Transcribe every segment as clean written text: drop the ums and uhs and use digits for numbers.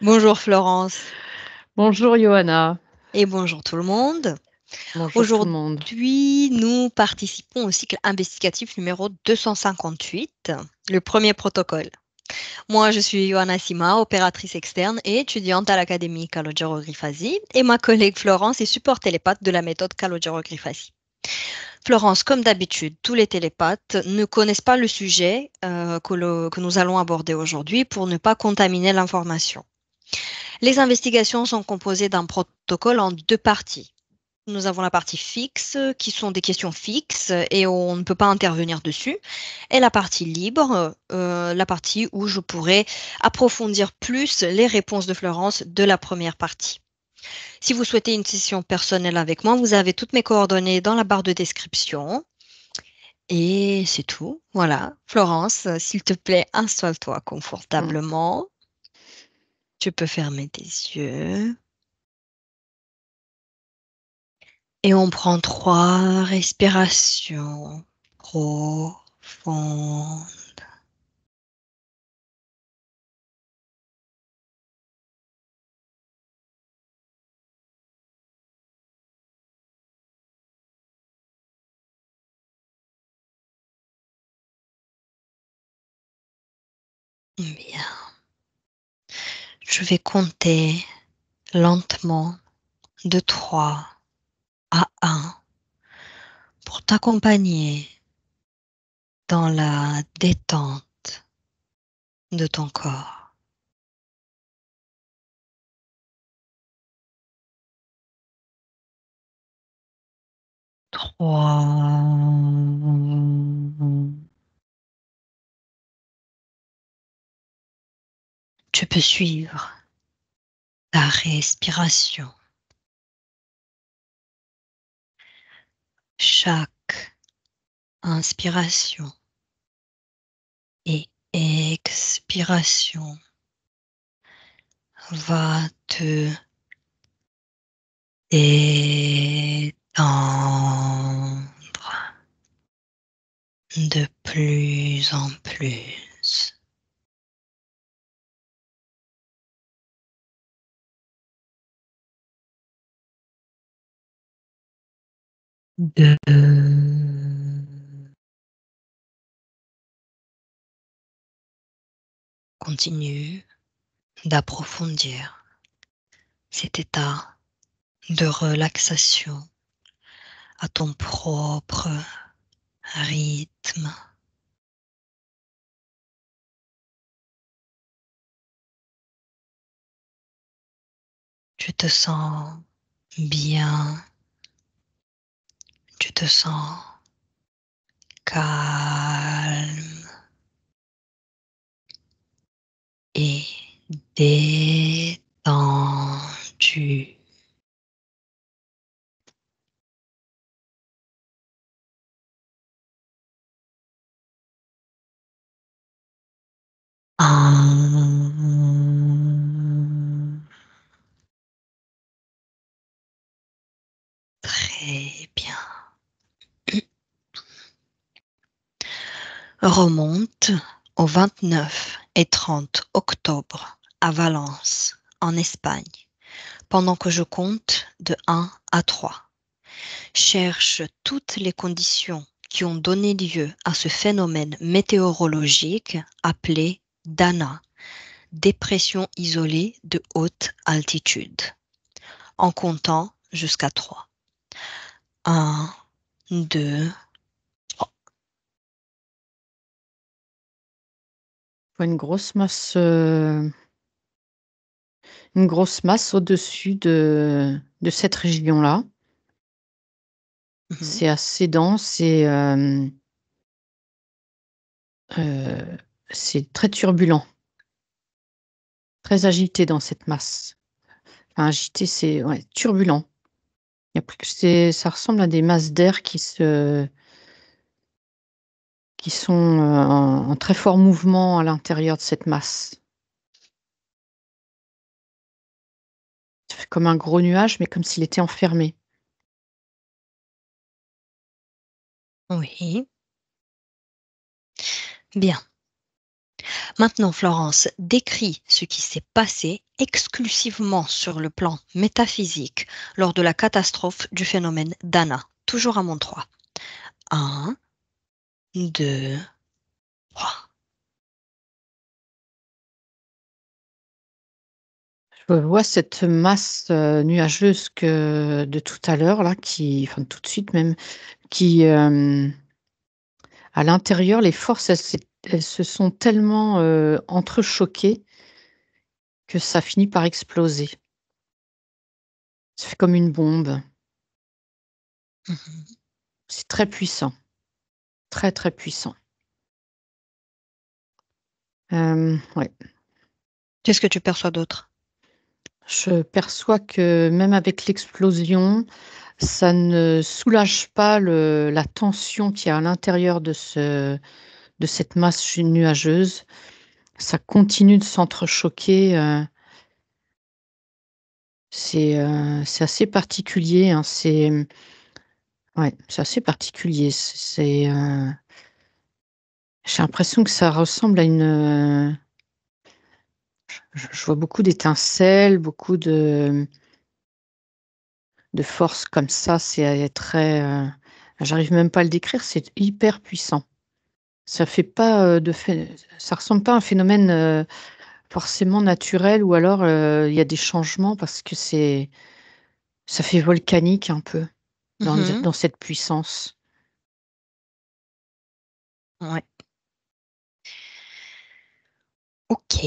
Bonjour Florence Bonjour Johanna, et bonjour tout le monde. bonjour tout le monde. Aujourd'hui, nous participons au cycle investigatif numéro 258, le premier protocole. Moi, je suis Johanna Sima, opératrice externe et étudiante à l'Académie Calogero-Grifasi, et ma collègue Florence est support télépathe de la méthode Calogero-Grifasi. Florence, comme d'habitude, tous les télépathes ne connaissent pas le sujet que nous allons aborder aujourd'hui pour ne pas contaminer l'information. Les investigations sont composées d'un protocole en deux parties. Nous avons la partie fixe, qui sont des questions fixes et on ne peut pas intervenir dessus, et la partie libre, la partie où je pourrais approfondir plus les réponses de Florence de la première partie. Si vous souhaitez une session personnelle avec moi, vous avez toutes mes coordonnées dans la barre de description. Et c'est tout. Voilà. Florence, s'il te plaît, installe-toi Mm. confortablement. Tu peux fermer tes yeux. Et on prend 3 respirations profondes. Bien. Je vais compter lentement de 3 à 1 pour t'accompagner dans la détente de ton corps. 3. Tu peux suivre ta respiration. Chaque inspiration et expiration va te détendre de plus en plus. Deux. Continue d'approfondir cet état de relaxation à ton propre rythme. Tu te sens bien, tu te sens calme et détendu. Un. Très bien. Remonte au 29 et 30 octobre à Valence, en Espagne, pendant que je compte de 1 à 3. Cherche toutes les conditions qui ont donné lieu à ce phénomène météorologique appelé Dana, dépression isolée de haute altitude, en comptant jusqu'à 3. 1, 2, Une grosse masse, au-dessus de cette région-là. C'est assez dense et c'est très turbulent, très agité dans cette masse. Enfin, agité, c'est ouais, turbulent. Il y a plus ça ressemble à des masses d'air qui sont, en très fort mouvement à l'intérieur de cette masse. Ça fait comme un gros nuage, mais comme s'il était enfermé. oui, bien. Maintenant, Florence, décris ce qui s'est passé exclusivement sur le plan métaphysique lors de la catastrophe du phénomène Dana. Toujours à mon 3. 1, 2, 3. Je vois cette masse, nuageuse que de tout à l'heure là enfin tout de suite même, qui, à l'intérieur, les forces, elles se sont tellement, entrechoquées que ça finit par exploser. Ça fait comme une bombe. Mhm. C'est très puissant, très, très puissant. Ouais. Qu'est-ce que tu perçois d'autre? Je perçois que même avec l'explosion, ça ne soulage pas la tension qu'il y a à l'intérieur de cette masse nuageuse. Ça continue de s'entrechoquer. C'est assez particulier, hein. Ouais, c'est assez particulier. J'ai l'impression que ça ressemble à je vois beaucoup d'étincelles, beaucoup de force comme ça. C'est très, j'arrive même pas à le décrire, c'est hyper puissant. Ça fait pas, ça ressemble pas à un phénomène, forcément naturel ou alors, il y a des changements parce que ça fait volcanique un peu Mhm. dans cette puissance. Ouais. Ok.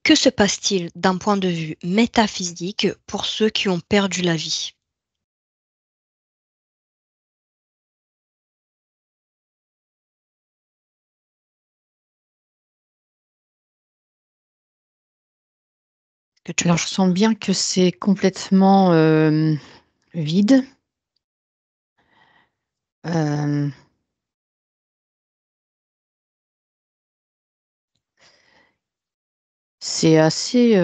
Que se passe-t-il d'un point de vue métaphysique pour ceux qui ont perdu la vie? Que tu Alors je perçois? sens bien que c'est complètement, vide. Hem, c'est assez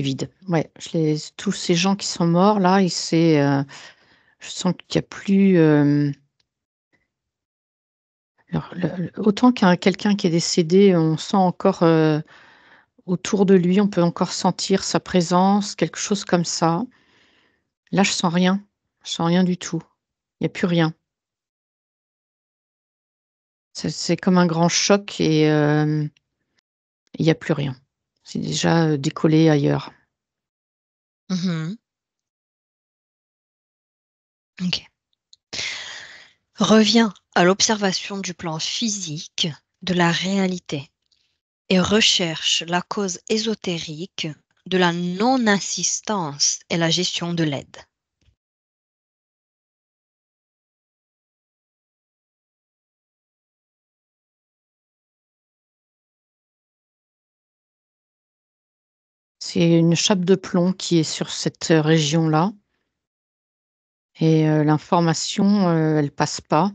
vide. Ouais, je les tous ces gens qui sont morts là et je sens qu'il y a plus, alors autant quelqu'un qui est décédé, on sent encore, autour de lui, on peut encore sentir sa présence, quelque chose comme ça. Là, je sens rien. Je sens rien du tout. Il y a plus rien. C'est comme un grand choc et il y a plus rien. C'est déjà, décollé ailleurs. Mhm. Ok. Reviens à l'observation du plan physique de la réalité et recherche la cause ésotérique de la non-assistance et la gestion de l'aide. C'est une chape de plomb qui est sur cette, région-là et l'information, elle passe pas.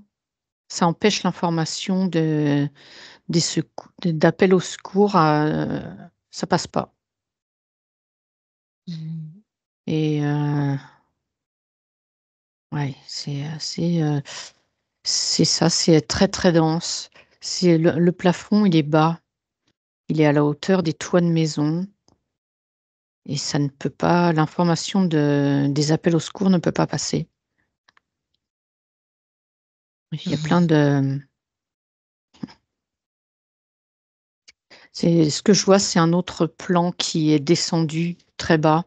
Ça empêche l'information d'appel au secours ça passe pas Mhm. et ouais, c'est ça, c'est très, très dense. C'est le plafond, il est bas, il est à la hauteur des toits de maison et ça ne peut pas l'information des appels au secours ne peut pas passer. Il y a plein Mhm. de c'est ce que je vois, c'est un autre plan qui est descendu très bas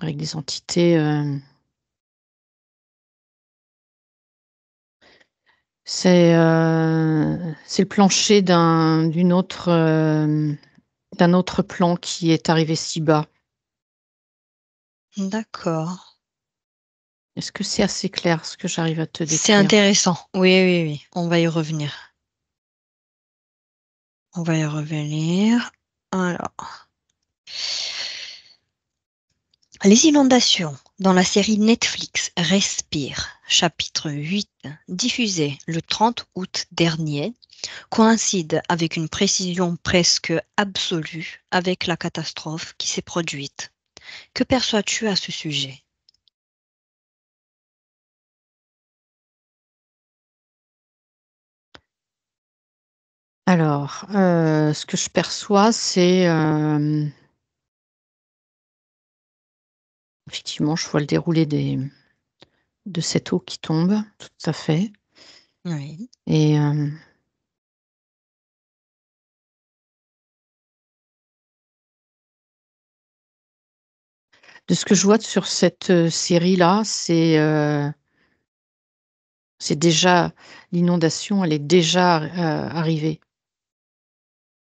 avec des entités, c'est le plancher d'un autre plan qui est arrivé si bas. D'accord. Est-ce que c'est assez clair ce que j'arrive à te C'est décrire? intéressant. Oui, oui, oui. On va y revenir. On va y revenir. Alors, les inondations dans la série Netflix Respire, chapitre 8, diffusé le 30 août dernier, coïncident avec une précision presque absolue avec la catastrophe qui s'est produite. Que perçois-tu à ce sujet? Alors, ce que je perçois, c'est, effectivement, je vois le déroulé de cette eau qui tombe, tout à fait Oui. et de ce que je vois sur cette, série-là, c'est déjà l'inondation, elle est déjà, arrivée.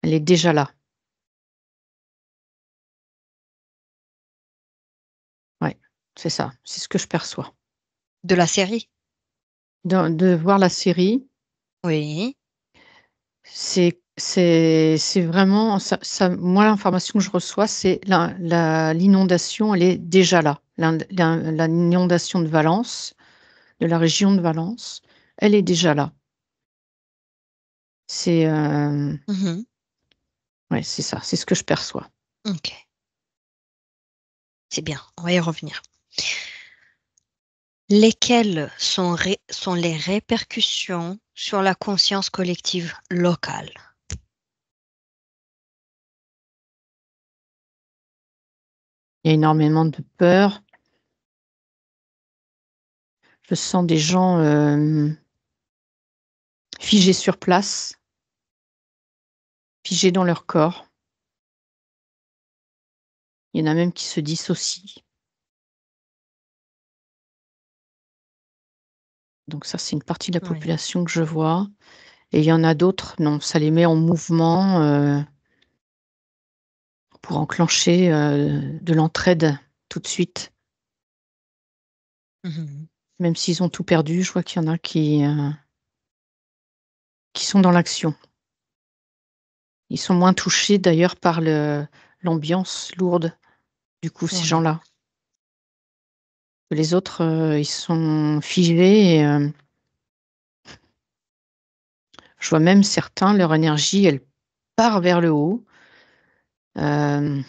Elle est déjà là. Ouais, c'est ça, c'est ce que je perçois. De la série? De voir la série, Oui. c'est vraiment ça moi, l'information que je reçois, c'est l'inondation, elle est déjà là. L'inondation de Valence, de la région de Valence, elle est déjà là. C'est, Mmh. ouais, c'est ça, c'est ce que je perçois. OK, c'est bien, on va y revenir. Lesquelles sont les répercussions sur la conscience collective locale? Il y a énormément de peur. Je sens des gens, figés sur place, figés dans leur corps. Il y en a même qui se dissocient. Donc ça, c'est une partie de la Oui. population que je vois et il y en a d'autres, non, ça les met en mouvement, pour enclencher, de l'entraide tout de suite. Mmh. Même s'ils ont tout perdu, je vois qu'il y en a qui sont dans l'action. Ils sont moins touchés d'ailleurs par l'ambiance lourde, du coup, ces Oui. gens-là. Les autres, ils sont figés et je vois même certains, leur énergie, elle part vers le haut. Hem,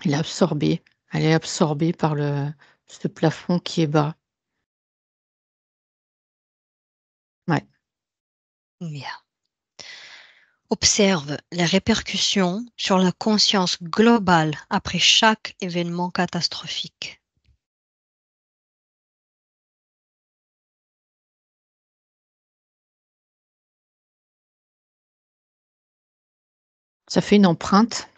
elle est absorbée. Elle est absorbée par ce plafond qui est bas. Ouais. Bien. Observe les répercussions sur la conscience globale après chaque événement catastrophique. Ça fait une empreinte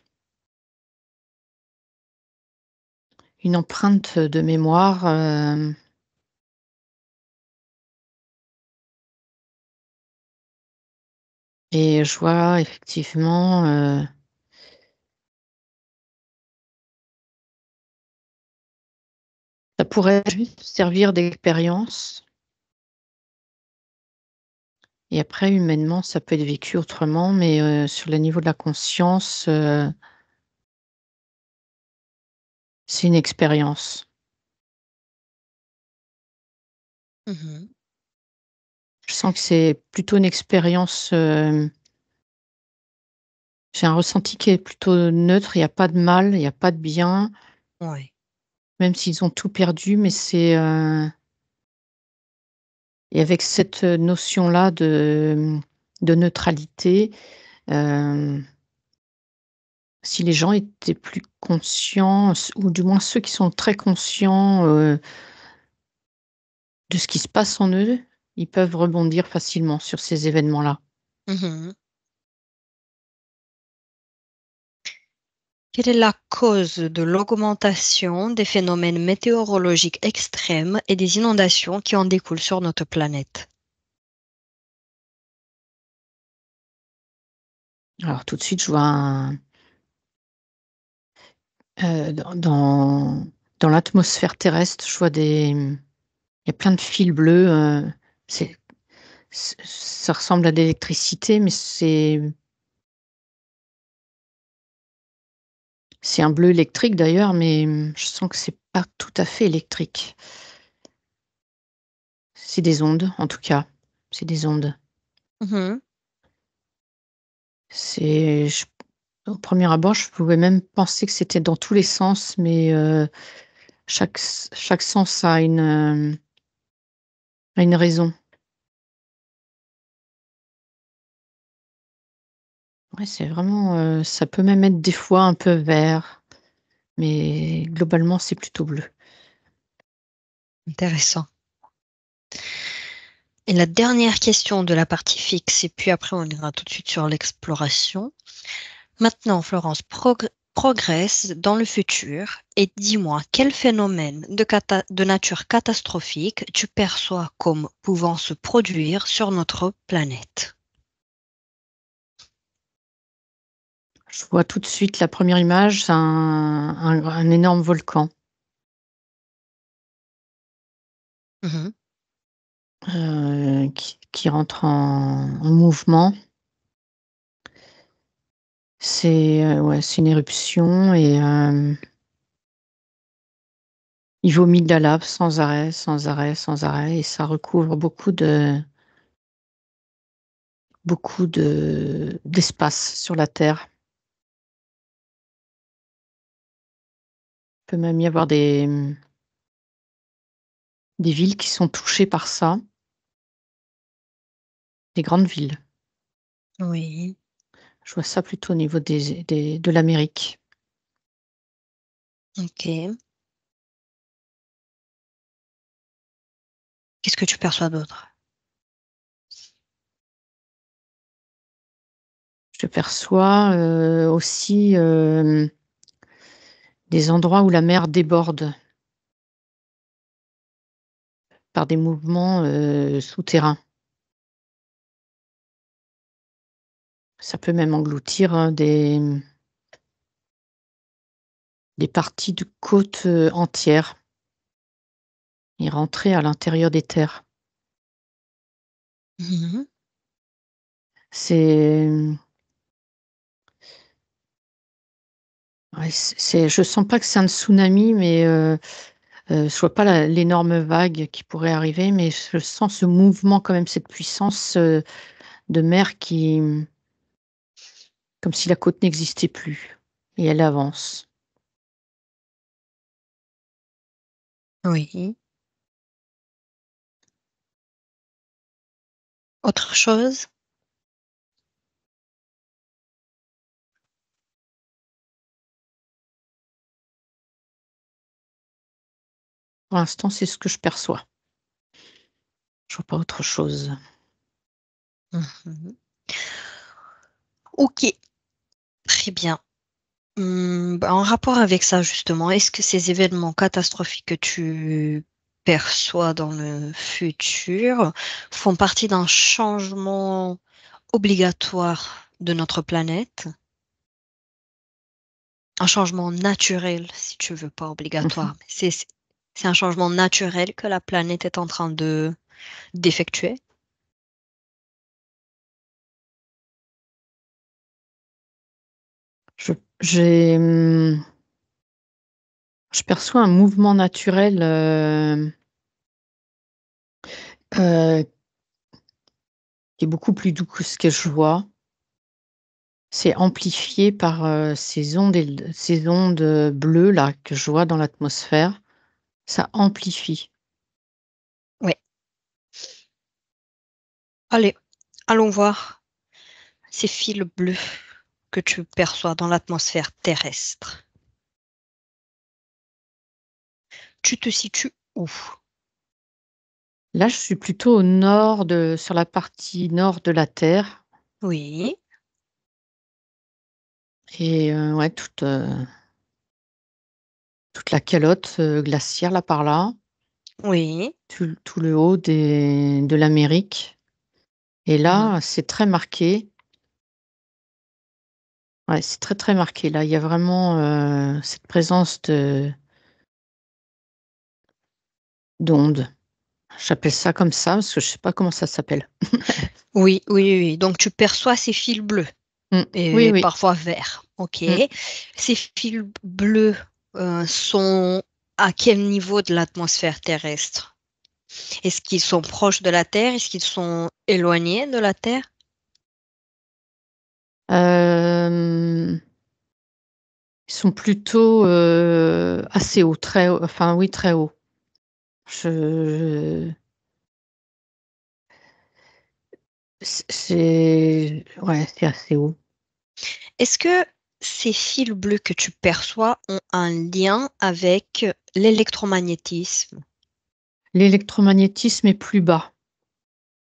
de mémoire, et je vois effectivement, ça pourrait juste servir d'expérience et après humainement, ça peut être vécu autrement, mais sur le niveau de la conscience, c'est une expérience. Mmh. Je sens que c'est plutôt une expérience, j'ai un ressenti qui est plutôt neutre, il y a pas de mal, il y a pas de bien, Oui. même s'ils ont tout perdu, mais c'est, et avec cette notion-là de neutralité, hem, si les gens étaient plus conscients, ou du moins ceux qui sont très conscients, de ce qui se passe en eux, ils peuvent rebondir facilement sur ces événements-là. Mmh. Quelle est la cause de l'augmentation des phénomènes météorologiques extrêmes et des inondations qui en découlent sur notre planète? Alors tout de suite, je vois dans l'atmosphère terrestre, je vois il y a plein de fils bleus, c'est ça ressemble à de l'électricité, mais c'est un bleu électrique d'ailleurs, mais je sens que c'est pas tout à fait électrique. C'est des ondes, en tout cas, c'est des ondes. Mmh. C'est je Au premier abord, je pouvais même penser que c'était dans tous les sens, mais chaque sens a une raison. Ouais, c'est vraiment, ça peut même être des fois un peu vert, mais globalement, c'est plutôt bleu. Intéressant. Et la dernière question de la partie fixe, et puis après on ira tout de suite sur l'exploration. Maintenant, Florence, progresse dans le futur et dis-moi quel phénomène de nature catastrophique tu perçois comme pouvant se produire sur notre planète. Je vois tout de suite la première image, c'est un énorme volcan, Mhm. qui rentre en mouvement. Ouais, c'est une éruption et il vomit de la lave sans arrêt, sans arrêt, sans arrêt et ça recouvre beaucoup d'espace sur la Terre. Il peut même y avoir des villes qui sont touchées par ça, des grandes villes. Oui, Je vois ça plutôt au niveau de l'Amérique. ok. Qu'est-ce que tu perçois d'autre? Je perçois, aussi, des endroits où la mer déborde par des mouvements, souterrains. Ça peut même engloutir, des parties de côtes, entières et rentrer à l'intérieur des terres. Mhm. C'est, ouais, je sens pas que c'est un tsunami, mais je vois pas l'énorme vague qui pourrait arriver, mais je sens ce mouvement quand même, cette puissance, de mer qui, comme si la côte n'existait plus et elle avance. Oui. Autre chose? Pour l'instant, c'est ce que je perçois. Je vois pas autre chose. Mhm. Ok, très bien. En rapport avec ça, justement, est-ce que ces événements catastrophiques que tu perçois dans le futur font partie d'un changement obligatoire de notre planète? Un changement naturel, si tu veux, pas obligatoire, mais c'est un changement naturel que la planète est en train de d'effectuer? Je j'ai, je perçois un mouvement naturel, heu, qui est beaucoup plus doux que ce que je vois. C'est amplifié par, ces ondes, bleues là que je vois dans l'atmosphère. Ça amplifie. Oui. Allez, allons voir ces fils bleus que tu perçois dans l'atmosphère terrestre. Tu te situes où? Là, je suis plutôt au nord sur la partie nord de la Terre Oui, et ouais, toute la calotte, glaciaire là, par là, oui. tout le haut de l'Amérique et Mmh. là, c'est très marqué. Ouais, c'est très, très marqué là. Il y a vraiment, cette présence d'ondes. J'appelle ça comme ça parce que je sais pas comment ça s'appelle. Oui, oui, oui, oui. Donc tu perçois ces fils bleus Mmh. Oui, et oui. parfois verts. OK. Mmh. Ces fils bleus, sont à quel niveau de l'atmosphère terrestre? Est-ce qu'ils sont proches de la Terre? Est-ce qu'ils sont éloignés de la Terre? Hem, Ils sont plutôt, assez hauts, très haut, enfin oui, très hauts. Je c'est ouais, c'est assez haut. Est-ce que ces fils bleus que tu perçois ont un lien avec l'électromagnétisme? L'électromagnétisme est plus bas.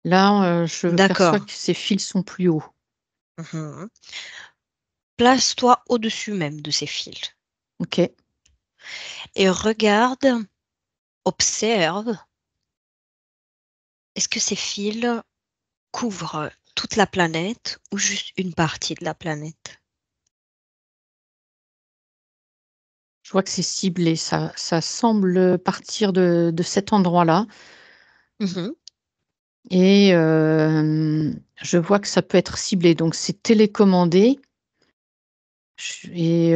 Là, je perçois D'accord. que ces fils sont plus hauts. Mmh. Place-toi au-dessus même de ces fils OK. et regarde, observe, est-ce que ces fils couvrent toute la planète ou juste une partie de la planète? Je vois que c'est ciblé. Ça semble partir de cet endroit-là Mmh. et je vois que ça peut être ciblé. Donc c'est télécommandé ch et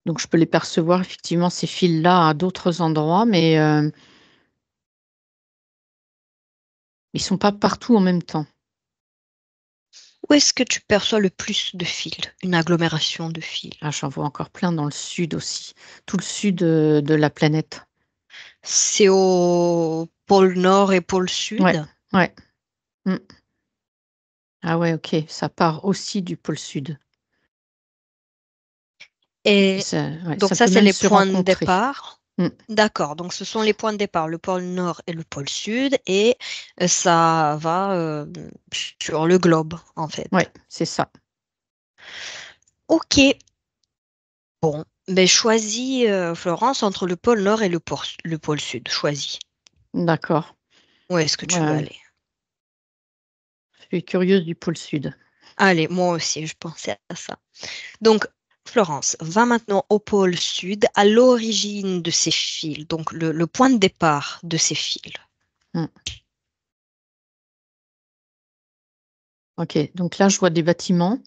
donc je peux les percevoir effectivement ces fils-là à d'autres endroits, mais ils sont pas partout en même temps. Où est-ce que tu perçois le plus de fils? Une agglomération de fils? Ah, j'en vois encore plein dans le sud aussi, tout le sud, de la planète. C'est au pôle Nord et pôle Ouais, Sud? ouais. Mmh. Ah ouais, OK, ça part aussi du pôle sud et Et ouais, donc ça ça, peut c'est même les se points de rencontrer. départ. Mmh. D'accord, donc ce sont les points de départ, le pôle Nord et le pôle Sud et ça va, sur le globe, en Ouais, fait. c'est ça. OK, bon, beh, choisis, Florence, entre le pôle Nord et le pôle Sud, choisis. D'accord. Où est-ce que tu veux Ouais, aller? je suis curieuse du pôle sud. Allez, moi aussi, je pensais à ça. Donc, Florence, va maintenant au pôle Sud, à l'origine de ces fils, donc le point de départ de ces fils. Mmh. OK, donc là, je vois des bâtiments.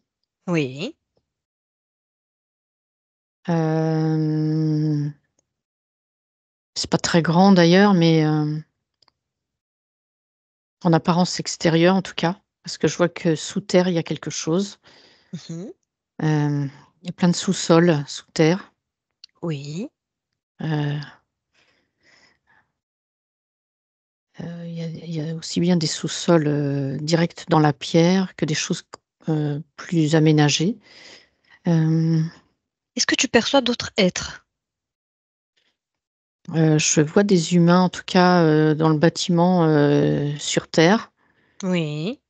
Oui. Hem, c'est pas très grand d'ailleurs, mais en apparence extérieure en tout cas, parce que je vois que sous terre, il y a quelque chose. Mmh. Il y a plein de sous-sols sous terre. Oui. Heu il y a aussi bien des sous-sols, directs dans la pierre que des choses plus aménagées. Hem, Est-ce que tu perçois d'autres êtres? je vois des humains en tout cas, dans le bâtiment, sur terre. Oui.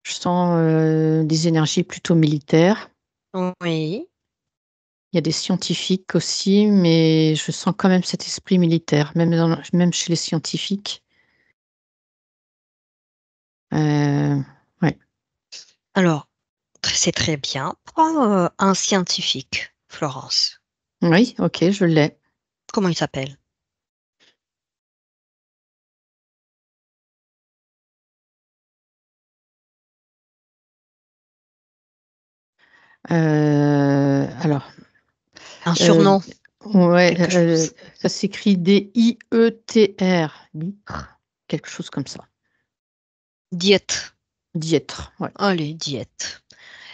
Je sens, des énergies plutôt militaires. Oui. Il y a des scientifiques aussi, mais je sens quand même cet esprit militaire, même chez les scientifiques. Ouais. Alors, c'est très bien. Prends, un scientifique, Florence. Oui, OK, je l'ai. Comment il s'appelle? Alors, Un heu, surnom, ouais, quelque chose. ça s'écrit Dieter, Dietre, quelque chose comme ça. Dieppe. Dietre, ouais. Allez, Dieppe.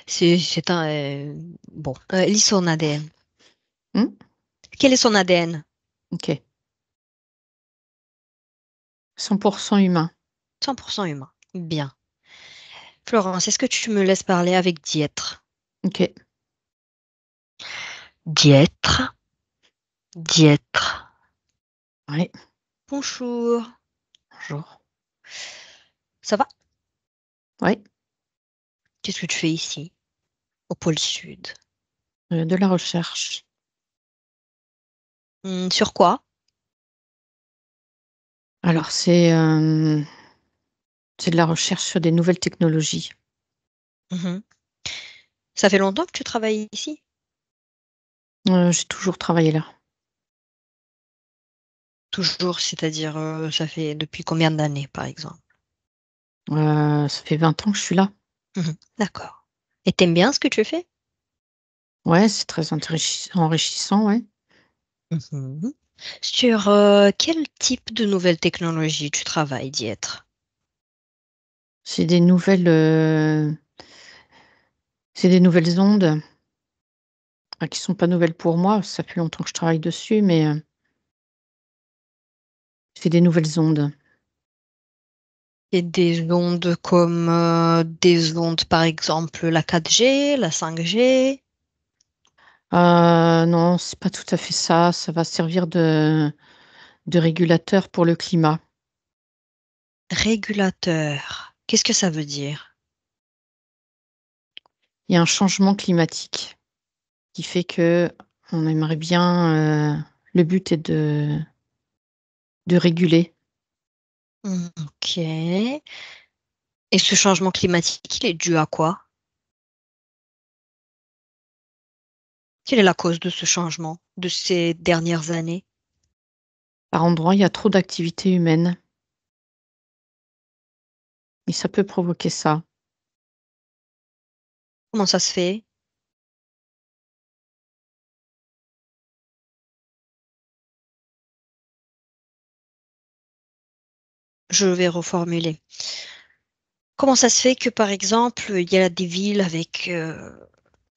C'est un, bon, lis son ADN. Mmh, Quel est son ADN? OK. 100% humain. 100% humain. Bien. Florence, est-ce que tu me laisses parler avec Dietre? OK. Dietre, Dietre. Ouais, Bonjour. bonjour. Ça va? Ouais, Qu'est-ce que tu fais ici, au pôle Sud? de la recherche. Sur quoi? Alors c'est de la recherche sur des nouvelles technologies. Mmh. Ça fait longtemps que tu travailles ici? J'ai toujours travaillé là. Toujours, c'est-à-dire, ça fait depuis combien d'années, par exemple? Ça fait 20 ans que je suis là. D'accord. Et tu aimes bien ce que tu fais? Ouais, c'est très enrichissant, ouais. Mmh. Sur, quel type de nouvelles technologies tu travailles, Dietre? C'est des nouvelles, c'est des nouvelles ondes, enfin qui sont pas nouvelles pour moi, ça fait longtemps que je travaille dessus, mais c'est des nouvelles ondes. Et des ondes comme des ondes, par exemple, la 4G, la 5G. Non, c'est pas tout à fait ça. Ça va servir de régulateur pour le climat. Régulateur. Qu'est-ce que ça veut dire? Il y a un changement climatique qui fait que on aimerait bien, le but est de réguler. Ok. Et ce changement climatique, il est dû à quoi? Quelle est la cause de ce changement de ces dernières années? Par endroits, il y a trop d'activités humaines et ça peut provoquer ça. Comment ça se fait? Je vais reformuler. Comment ça se fait que, par exemple, il y a des villes avec, je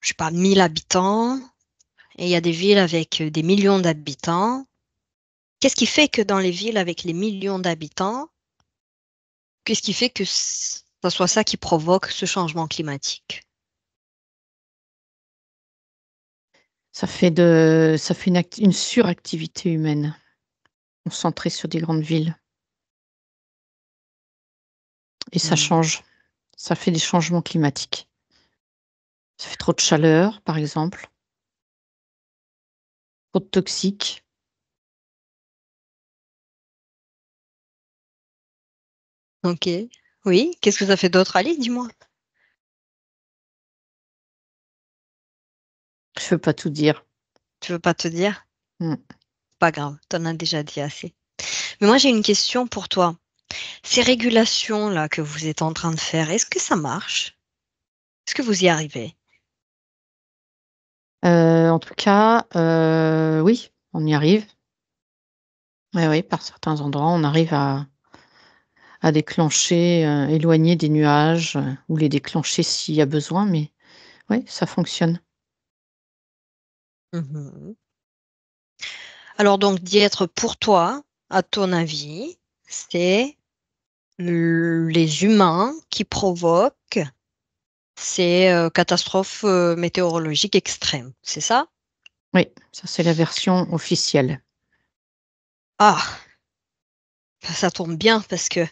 sais pas, 1000 habitants et il y a des villes avec des millions d'habitants? Qu'est-ce qui fait que dans les villes avec les millions d'habitants, qu'est-ce qui fait que ça soit ça qui provoque ce changement climatique? Ça fait une suractivité humaine, concentrée sur des grandes villes et ça Hmm. change. Ça fait des changements climatiques. Ça fait trop de chaleur, par exemple, trop de toxiques. Ok. Oui, qu'est-ce que ça fait d'autre, Ali? Dis-moi. Je veux pas tout dire. Tu veux pas te dire? Mmh. Pas grave, t'en as déjà dit assez. Mais moi, j'ai une question pour toi. Ces régulations-là que vous êtes en train de faire, est-ce que ça marche? Est-ce que vous y arrivez? En tout cas, oui, on y arrive. Oui, oui, par certains endroits, on arrive à déclencher, éloigner des nuages, ou les déclencher s'il y a besoin, mais oui, ça fonctionne. Mhm. Alors donc, Dietre, pour toi, à ton avis, c'est les humains qui provoquent ces catastrophes météorologiques extrêmes, c'est ça? Oui, ça c'est la version officielle. Ah, ça tombe bien parce que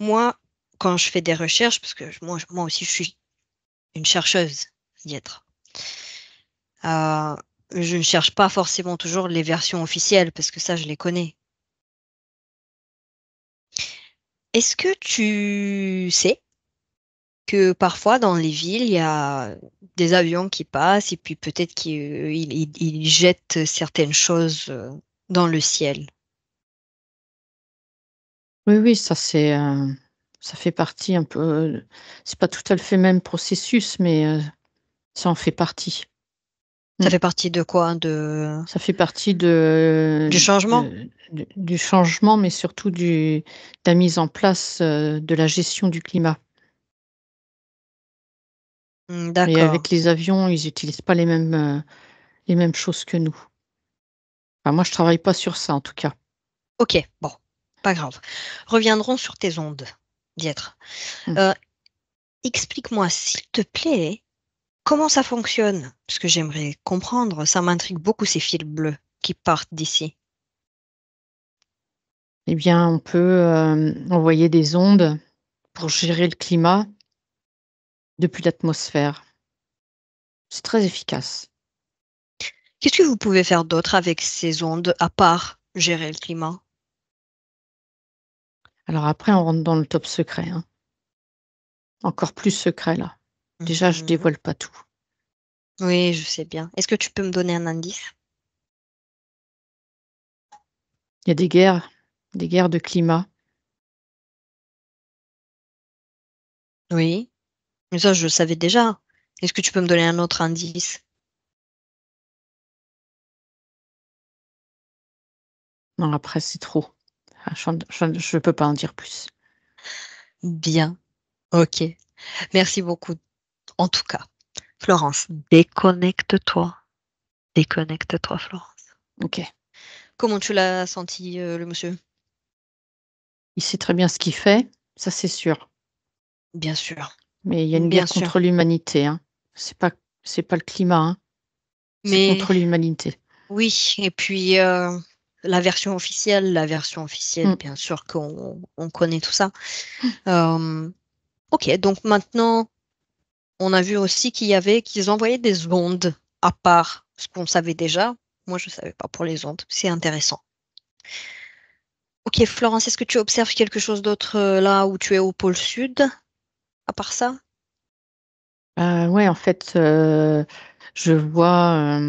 moi, quand je fais des recherches, parce que moi aussi je suis une chercheuse, Dietre, euh, je ne cherche pas forcément toujours les versions officielles parce que ça, je les connais. Est-ce que tu sais que parfois dans les villes, il y a des avions qui passent et puis peut-être qu'ils jettent certaines choses dans le ciel? Oui, oui, ça fait partie un peu, c'est pas tout à fait le même processus, mais ça en fait partie. Ça Mmh. fait partie de quoi? Ça fait partie Du changement? du changement, mais surtout de la mise en place, de la gestion du climat. Et D'accord. avec les avions, ils utilisent pas les mêmes choses que nous. Enfin, moi, je travaille pas sur ça, en tout cas. Ok, bon, pas grave. Reviendrons sur tes ondes, Dietre. Mmh. Euh, Explique-moi, s'il te plaît, comment ça fonctionne? Parce que j'aimerais comprendre, ça m'intrigue beaucoup ces fils bleus qui partent d'ici. Eh bien, on peut, envoyer des ondes pour gérer le climat depuis l'atmosphère. C'est très efficace. Qu'est-ce que vous pouvez faire d'autre avec ces ondes à part gérer le climat? Alors après, on rentre dans le top secret, hein. Encore plus secret, là. Déjà, je Mhm. dévoile pas tout. Oui, je sais bien. Est-ce que tu peux me donner un indice? Il y a des guerres de climat. Oui, mais ça, je le savais déjà. Est-ce que tu peux me donner un autre indice? Non, après, c'est trop. Ah, je peux pas en dire plus. Bien, ok. Merci beaucoup. En tout cas, Florence, déconnecte-toi. Déconnecte-toi, Florence. OK. Comment tu l'as senti, le monsieur? Il sait très bien ce qu'il fait. ça c'est sûr. Bien sûr, Mais il y a une bien guerre sûr. contre l'humanité, hein. C'est pas le climat, hein, c'est Mais contre l'humanité. oui, et puis la version officielle, Mmh. bien sûr qu'on connaît tout ça. Euh, ok, donc maintenant, on a vu aussi qu'ils envoyaient des ondes à part ce qu'on savait déjà. Moi, je ne savais pas pour les ondes. C'est intéressant. Ok, Florence, est-ce que tu observes quelque chose d'autre là où tu es au pôle sud, à part ça? Ouais, en fait, je vois,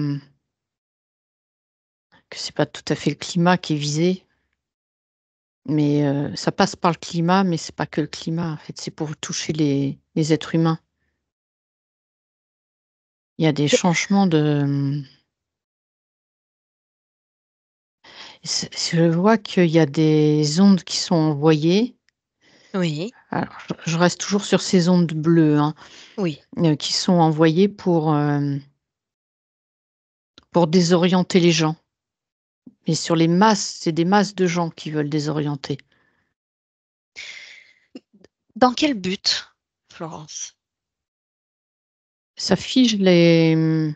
que c'est pas tout à fait le climat qui est visé, mais ça passe par le climat, mais c'est pas que le climat, en fait, c'est pour toucher les êtres humains. Il y a des Que- changements je vois qu'il y a des ondes qui sont envoyées. Oui, Alors je reste toujours sur ces ondes bleues, hein, oui. qui sont envoyées pour désorienter les gens. Et sur les masses, c'est des masses de gens qui veulent désorienter. Dans quel but, Florence? Ça fige le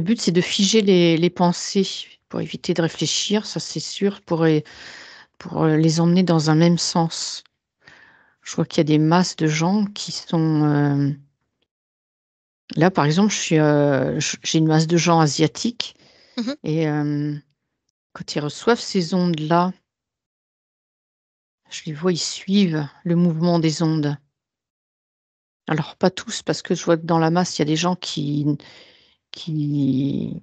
but, c'est de figer les pensées pour éviter de réfléchir, ça c'est sûr, les emmener dans un même sens. Je vois qu'il y a des masses de gens qui sont, là, par exemple, j'ai une masse de gens asiatiques Mhm. et quand ils reçoivent ces ondes-là, je les vois, ils suivent le mouvement des ondes. Alors pas tous, parce que je vois que dans la masse, il y a des gens qui qui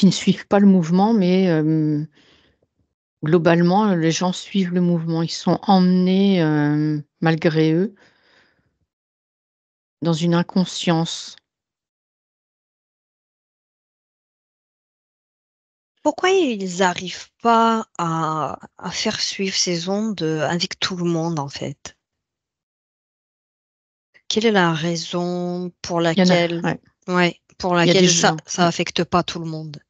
ne suivent pas le mouvement, mais globalement, les gens suivent le mouvement. Ils sont emmenés, malgré eux, dans une inconscience. Pourquoi ils n'arrivent pas à faire suivre ces ondes avec tout le monde, en fait? Quelle est la raison Il y en a Ouais, pour il y a des laquelle gens ça affecte pas tout le monde?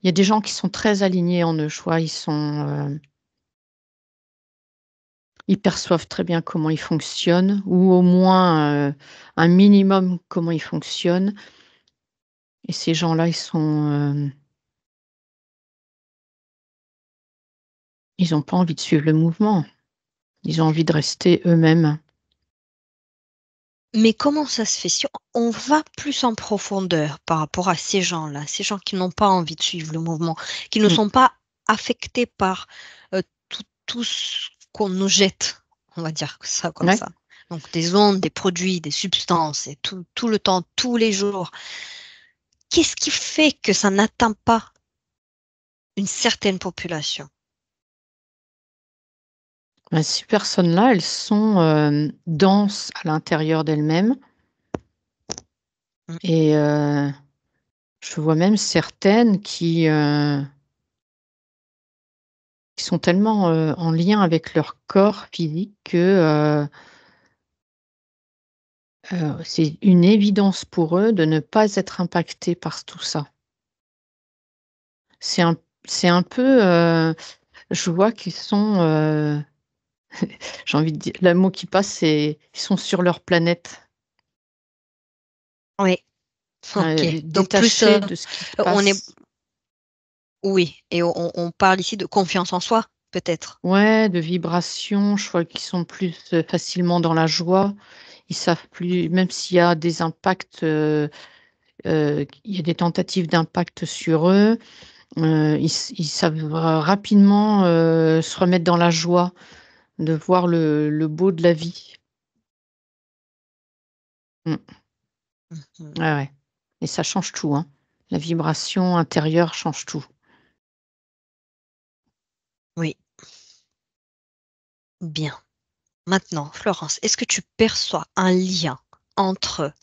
il y a des gens qui sont très alignés en eux, je vois, ils perçoivent très bien comment ils fonctionnent ou au moins, un minimum comment ils fonctionnent et ces gens-là, ils ont pas envie de suivre le mouvement. Ils ont envie de rester eux-mêmes. Mais comment ça se fait? Si on va plus en profondeur par rapport à ces gens-là, ces gens qui n'ont pas envie de suivre le mouvement, qui ne Mmh, sont pas affectés par tout ce qu'on nous jette, on va dire ça comme ouais. ça. Donc des ondes, des produits, des substances, et tout le temps, tous les jours. Qu'est-ce qui fait que ça n'atteint pas une certaine population? Bah, ces personnes-là, elles sont, denses à l'intérieur d'elles-mêmes Mm. et je vois même certaines qui sont tellement, en lien avec leur corps physique que, c'est une évidence pour eux de ne pas être impactés par tout ça. C'est un c'est un peu, je vois qu'ils sont, j'ai envie de dire le mot qui passe, c'est ils sont sur leur planète, Oui, ok. Donc plus, détachés de ce qui se on est, passe. oui, et on parle ici de confiance en soi, peut-être. Ouais, de vibrations, je vois qu'ils sont plus, facilement dans la joie. Ils savent plus même s'il y a des impacts, il y a des tentatives d'impact sur eux, ils savent rapidement, se remettre dans la joie, de voir le beau de la vie. Mmh. Mhm. Ouais, ouais et ça change tout, hein. La vibration intérieure change tout. Oui, bien. Maintenant, Florence, est-ce que tu perçois un lien entre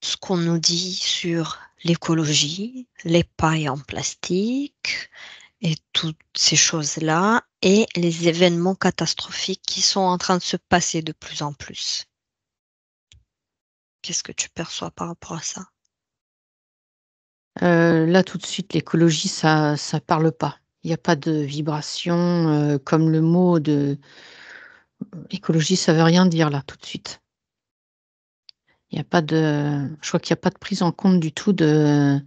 ce qu'on nous dit sur l'écologie, les pailles en plastique et toutes ces choses-là et les événements catastrophiques qui sont en train de se passer de plus en plus? Qu'est-ce que tu perçois par rapport à ça? Là, tout de suite, l'écologie, ça parle pas. Il y a pas de vibration, comme le mot de écologie, ça veut rien dire là, tout de suite. Il y a pas de je crois qu'il y a pas de prise en compte du tout de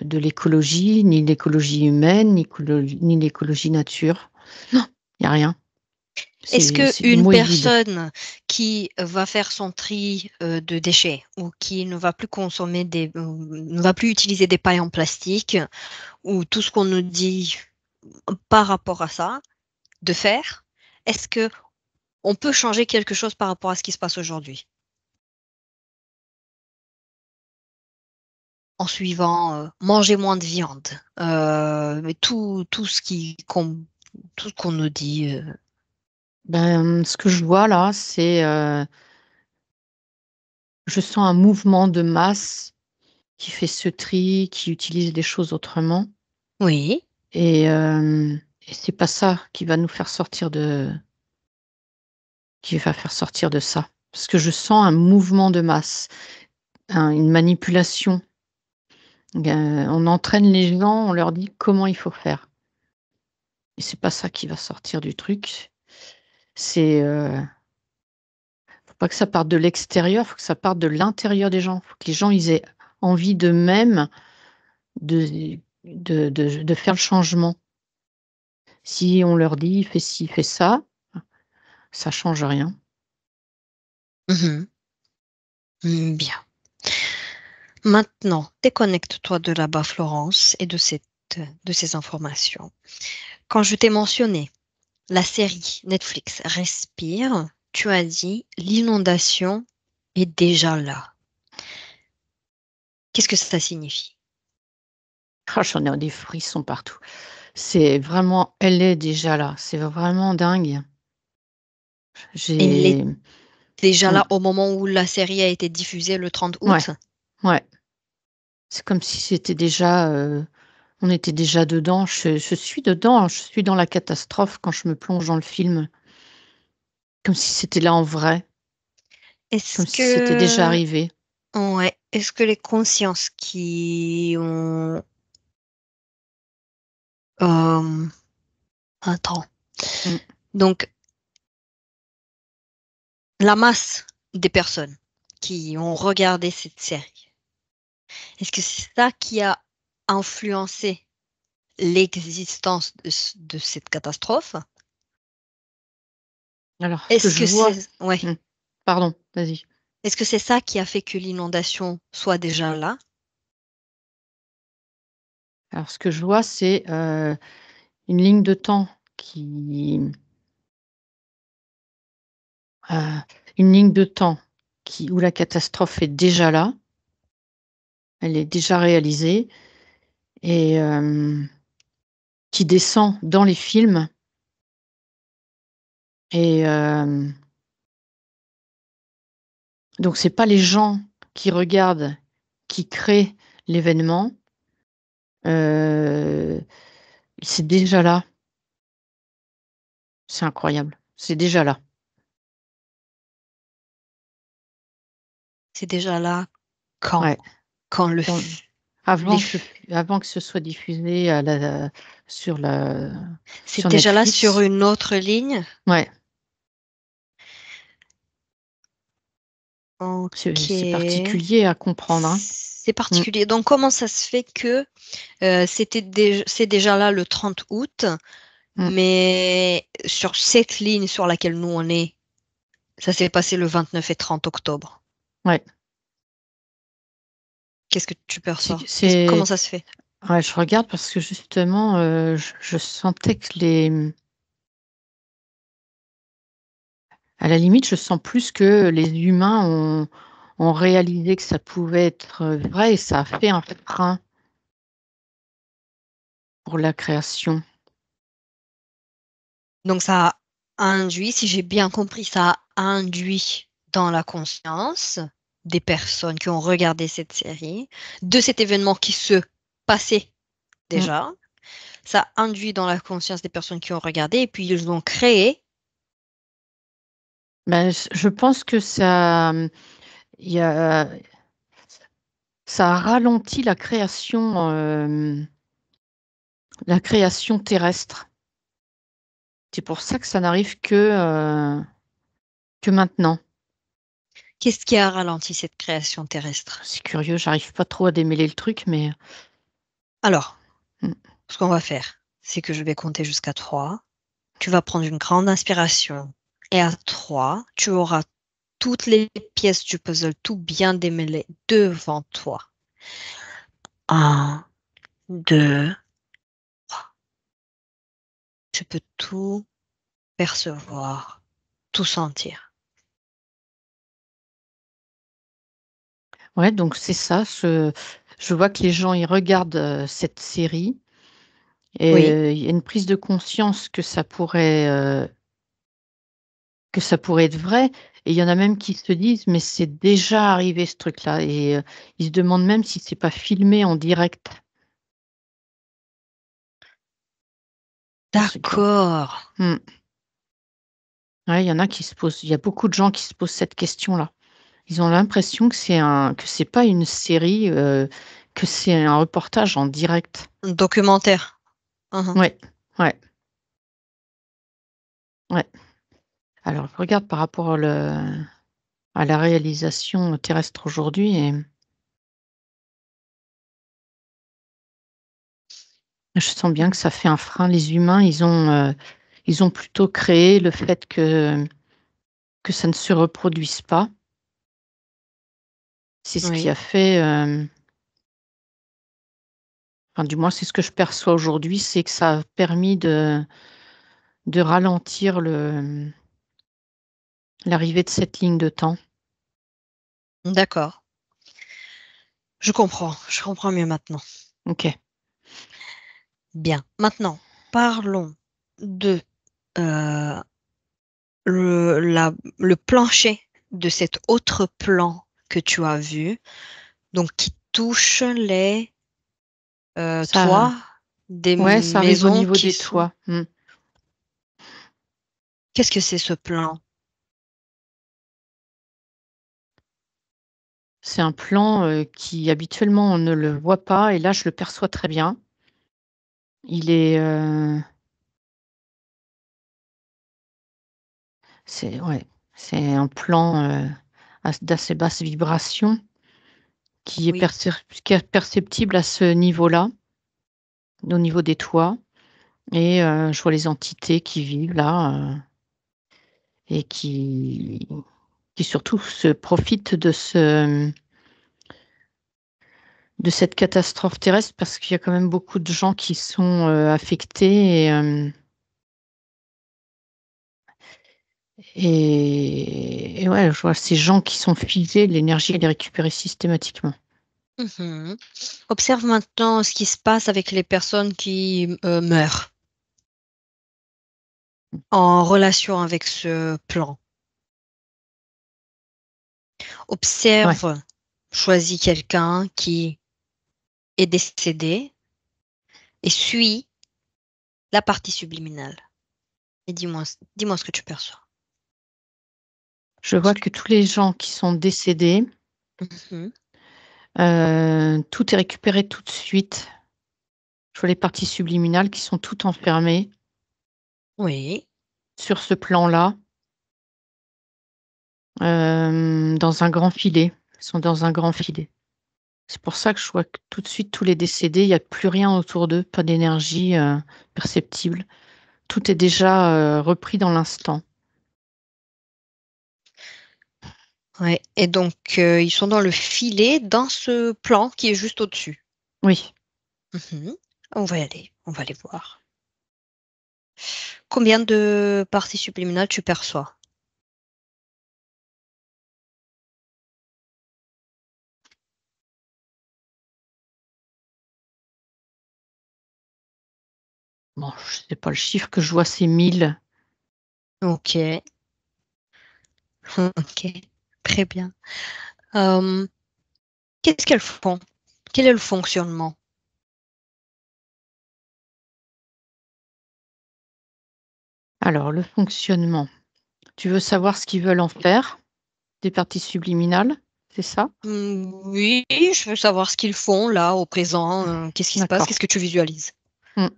l'écologie, ni l'écologie humaine, ni l'écologie nature. Non, il y a rien. Est-ce que Le une mot est vide. personne qui va faire son tri de déchets ou qui ne va plus consommer ne va plus utiliser des pailles en plastique ou tout ce qu'on nous dit par rapport à ça de faire, est-ce que on peut changer quelque chose par rapport à ce qui se passe aujourd'hui en suivant manger moins de viande, mais tout tout ce qu'on nous dit. Ben, ce que je vois là, c'est, je sens un mouvement de masse qui fait ce tri, qui utilise les choses autrement Oui. et c'est pas ça qui va faire sortir de ça. Parce que je sens un mouvement de masse, une manipulation. On entraîne les gens, on leur dit comment il faut faire et c'est pas ça qui va sortir du truc. C'est, faut pas que ça parte de l'extérieur, faut que ça parte de l'intérieur des gens. Faut que les gens, ils aient envie d'eux-mêmes de faire le changement. Si on leur dit: «Fais ci, fais ça», ça change rien. Mhm. Bien. Maintenant, déconnecte-toi de là-bas, Florence, et de ces informations. Quand je t'ai mentionné la série Netflix Respire, tu as dit l'inondation est déjà là. Qu'est-ce que ça signifie? Ah, j'en ai des frissons partout. C'est vraiment elle est déjà là, c'est vraiment dingue. Elle est J'ai déjà mmh, là au moment où la série a été diffusée le 30 ouais, août? ouais. C'est comme si c'était déjà, on était déjà dedans. Je suis dedans, je suis dans la catastrophe quand je me plonge dans le film, comme si c'était là en vrai, Est-ce comme si c'était déjà que, arrivé. ouais, est-ce que les consciences qui ont, euh, attends, Mmh. donc la masse des personnes qui ont regardé cette série, est-ce que c'est ça qui a influencé l'existence de cette catastrophe? Alors ce que Est-ce je que vois c'est, ouais, mmh, pardon, vas-y. est-ce que c'est ça qui a fait que l'inondation soit déjà là? Alors ce que je vois, c'est, une ligne de temps qui, heu, une ligne de temps qui où la catastrophe est déjà là, elle est déjà réalisée et qui descend dans les films et donc c'est pas les gens qui regardent, qui créent l'événement, heu, c'est déjà là. C'est incroyable, c'est déjà là. C'est déjà là quand? Ouais, Quand dans les, avant que ce soit diffusé à la sur la c'est sur déjà là sur Netflix. une autre ligne? Ouais, c'est Ok. particulier à comprendre, hein. C'est Mmh, particulier. Donc, comment ça se fait que c'est déjà là le 30 août, mmh. mais sur cette ligne sur laquelle nous on est, ça s'est passé le 29 et 30 octobre. Ouais, Qu'est-ce que tu perçois? Comment c'est ça se fait? ouais, je regarde parce que justement, je sentais que à la limite, je sens plus que les humains ont réalisé que ça pouvait être, vrai et ça a fait un frein pour la création. Donc, ça a induit, si j'ai bien compris, ça a induit dans la conscience des personnes qui ont regardé cette série, de cet événement qui se passait Mmh. déjà. Ça induit dans la conscience des personnes qui ont regardé et puis ils ont créé. Bah, je pense que ça, il y a ça a ralenti la création, la création terrestre. C'est pour ça que ça n'arrive que maintenant. Qu'est-ce qui a ralenti cette création terrestre? C'est curieux, j'arrive pas trop à démêler le truc, mais Alors, mm, ce qu'on va faire, c'est que je vais compter jusqu'à 3. Tu vas prendre une grande inspiration. Et à 3, tu auras toutes les pièces du puzzle tout bien démêlées devant toi. Un, deux, tu peux tout percevoir, tout sentir. ouais, donc c'est ça. Je vois que les gens ils regardent cette série et Oui, il y a une prise de conscience que ça pourrait être vrai. Et il y en a même qui se disent, mais c'est déjà arrivé ce truc-là. Et ils se demandent même si c'est pas filmé en direct. Ce gars. d'accord. Mm. Ouais, il y en a qui se posent, il y a beaucoup de gens qui se posent cette question-là. Ils ont l'impression que c'est pas une série, que c'est un reportage en direct. Un documentaire. Mhm. Ouais, ouais, ouais. Alors, je regarde par rapport à la réalisation terrestre aujourd'hui et je sens bien que ça fait un frein. Les humains, ils ont plutôt créé le fait que ça ne se reproduise pas. C'est ce qui Oui, a fait, enfin, du moins, c'est ce que je perçois aujourd'hui, c'est que ça a permis de ralentir l'arrivée de cette ligne de temps. d'accord. Je comprends mieux maintenant. OK. Bien. Maintenant, parlons de euh, le plancher de cet autre plan que tu as vu, donc qui touche les Ça toits des Ouais, ça arrive au maisons niveau qui des sont... toits. Mmh. Qu'est-ce que c'est ce plan? C'est un plan, qui habituellement on ne le voit pas et là je le perçois très bien. Il est, ouais, c'est un plan, d'assez basse vibration Oui. qui est perceptible à ce niveau-là, au niveau des toits et je vois les entités qui vivent là, et qui surtout se profitent de cette catastrophe terrestre parce qu'il y a quand même beaucoup de gens qui sont, affectés et ouais, je vois ces gens qui sont figés, l'énergie elle est récupérée systématiquement. Mhm. Observe maintenant ce qui se passe avec les personnes qui meurent en relation avec ce plan. Ouais, Observe, choisis quelqu'un qui est décédé et suis la partie subliminale. Et dis-moi ce que tu perçois. je vois que tous les gens qui sont décédés, Mhm. tout est récupéré tout de suite. Je vois les parties subliminales qui sont toutes enfermées Oui. sur ce plan-là, dans un grand filet. Ils sont dans un grand filet. C'est pour ça que je vois que tout de suite tous les décédés, il y a plus rien autour d'eux, pas d'énergie, perceptible. Tout est déjà, repris dans l'instant. Ouais. Et donc, ils sont dans le filet, dans ce plan qui est juste au-dessus. Oui. Mhm. On va aller voir. Combien de parties subliminales tu perçois? Bon, je sais pas, le chiffre que je vois, c'est 1000. Ok, ok, très bien. Euh, qu'est-ce qu'elles font? Quel est le fonctionnement? Alors, le fonctionnement. Tu veux savoir ce qu'ils veulent en faire? Des parties subliminales, c'est ça? Oui, je veux savoir ce qu'ils font là, au présent. Qu'est-ce qui se passe? D'accord. Qu'est-ce que tu visualises? Mmh.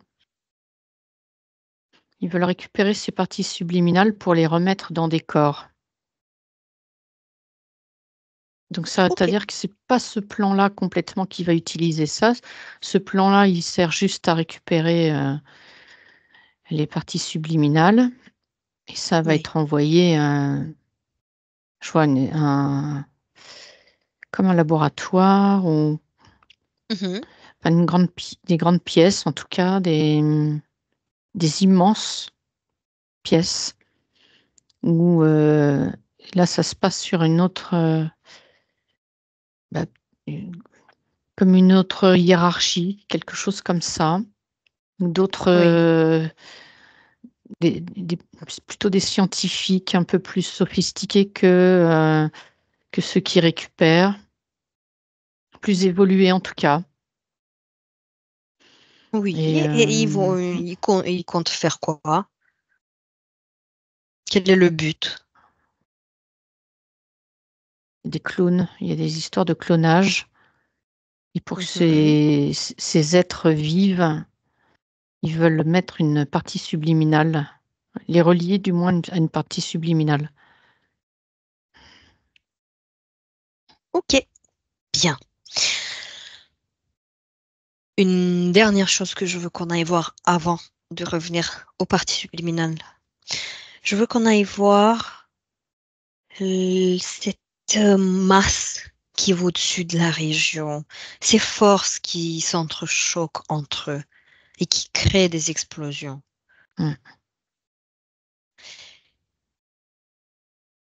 Ils veulent récupérer ces parties subliminales pour les remettre dans des corps. Donc ça veut OK. dire que c'est pas ce plan-là complètement qui va utiliser ça. Ce plan-là, il sert juste à récupérer, les parties subliminales et ça va Oui. être envoyé, je vois comme un laboratoire ou Mmh. enfin des grandes pièces en tout cas, des immenses pièces où, là ça se passe sur une autre, bah, une comme une autre hiérarchie, quelque chose comme ça. Ou d'autres, Oui. des plutôt des scientifiques un peu plus sophistiqués que ceux qui récupèrent, plus évolués en tout cas Oui et et ils comptent faire quoi? Quel est le but? des clones, il y a des histoires de clonage et pour que Mmh. ces êtres vivent, ils veulent mettre une partie subliminale, les relier du moins à une partie subliminale. OK, bien. Une dernière chose que je veux qu'on aille voir avant de revenir aux parties subliminales. Je veux qu'on aille voir cette, masse qui est au-dessus de la région, ces forces qui s'entrechoquent entre eux et qui créent des explosions. Mmh.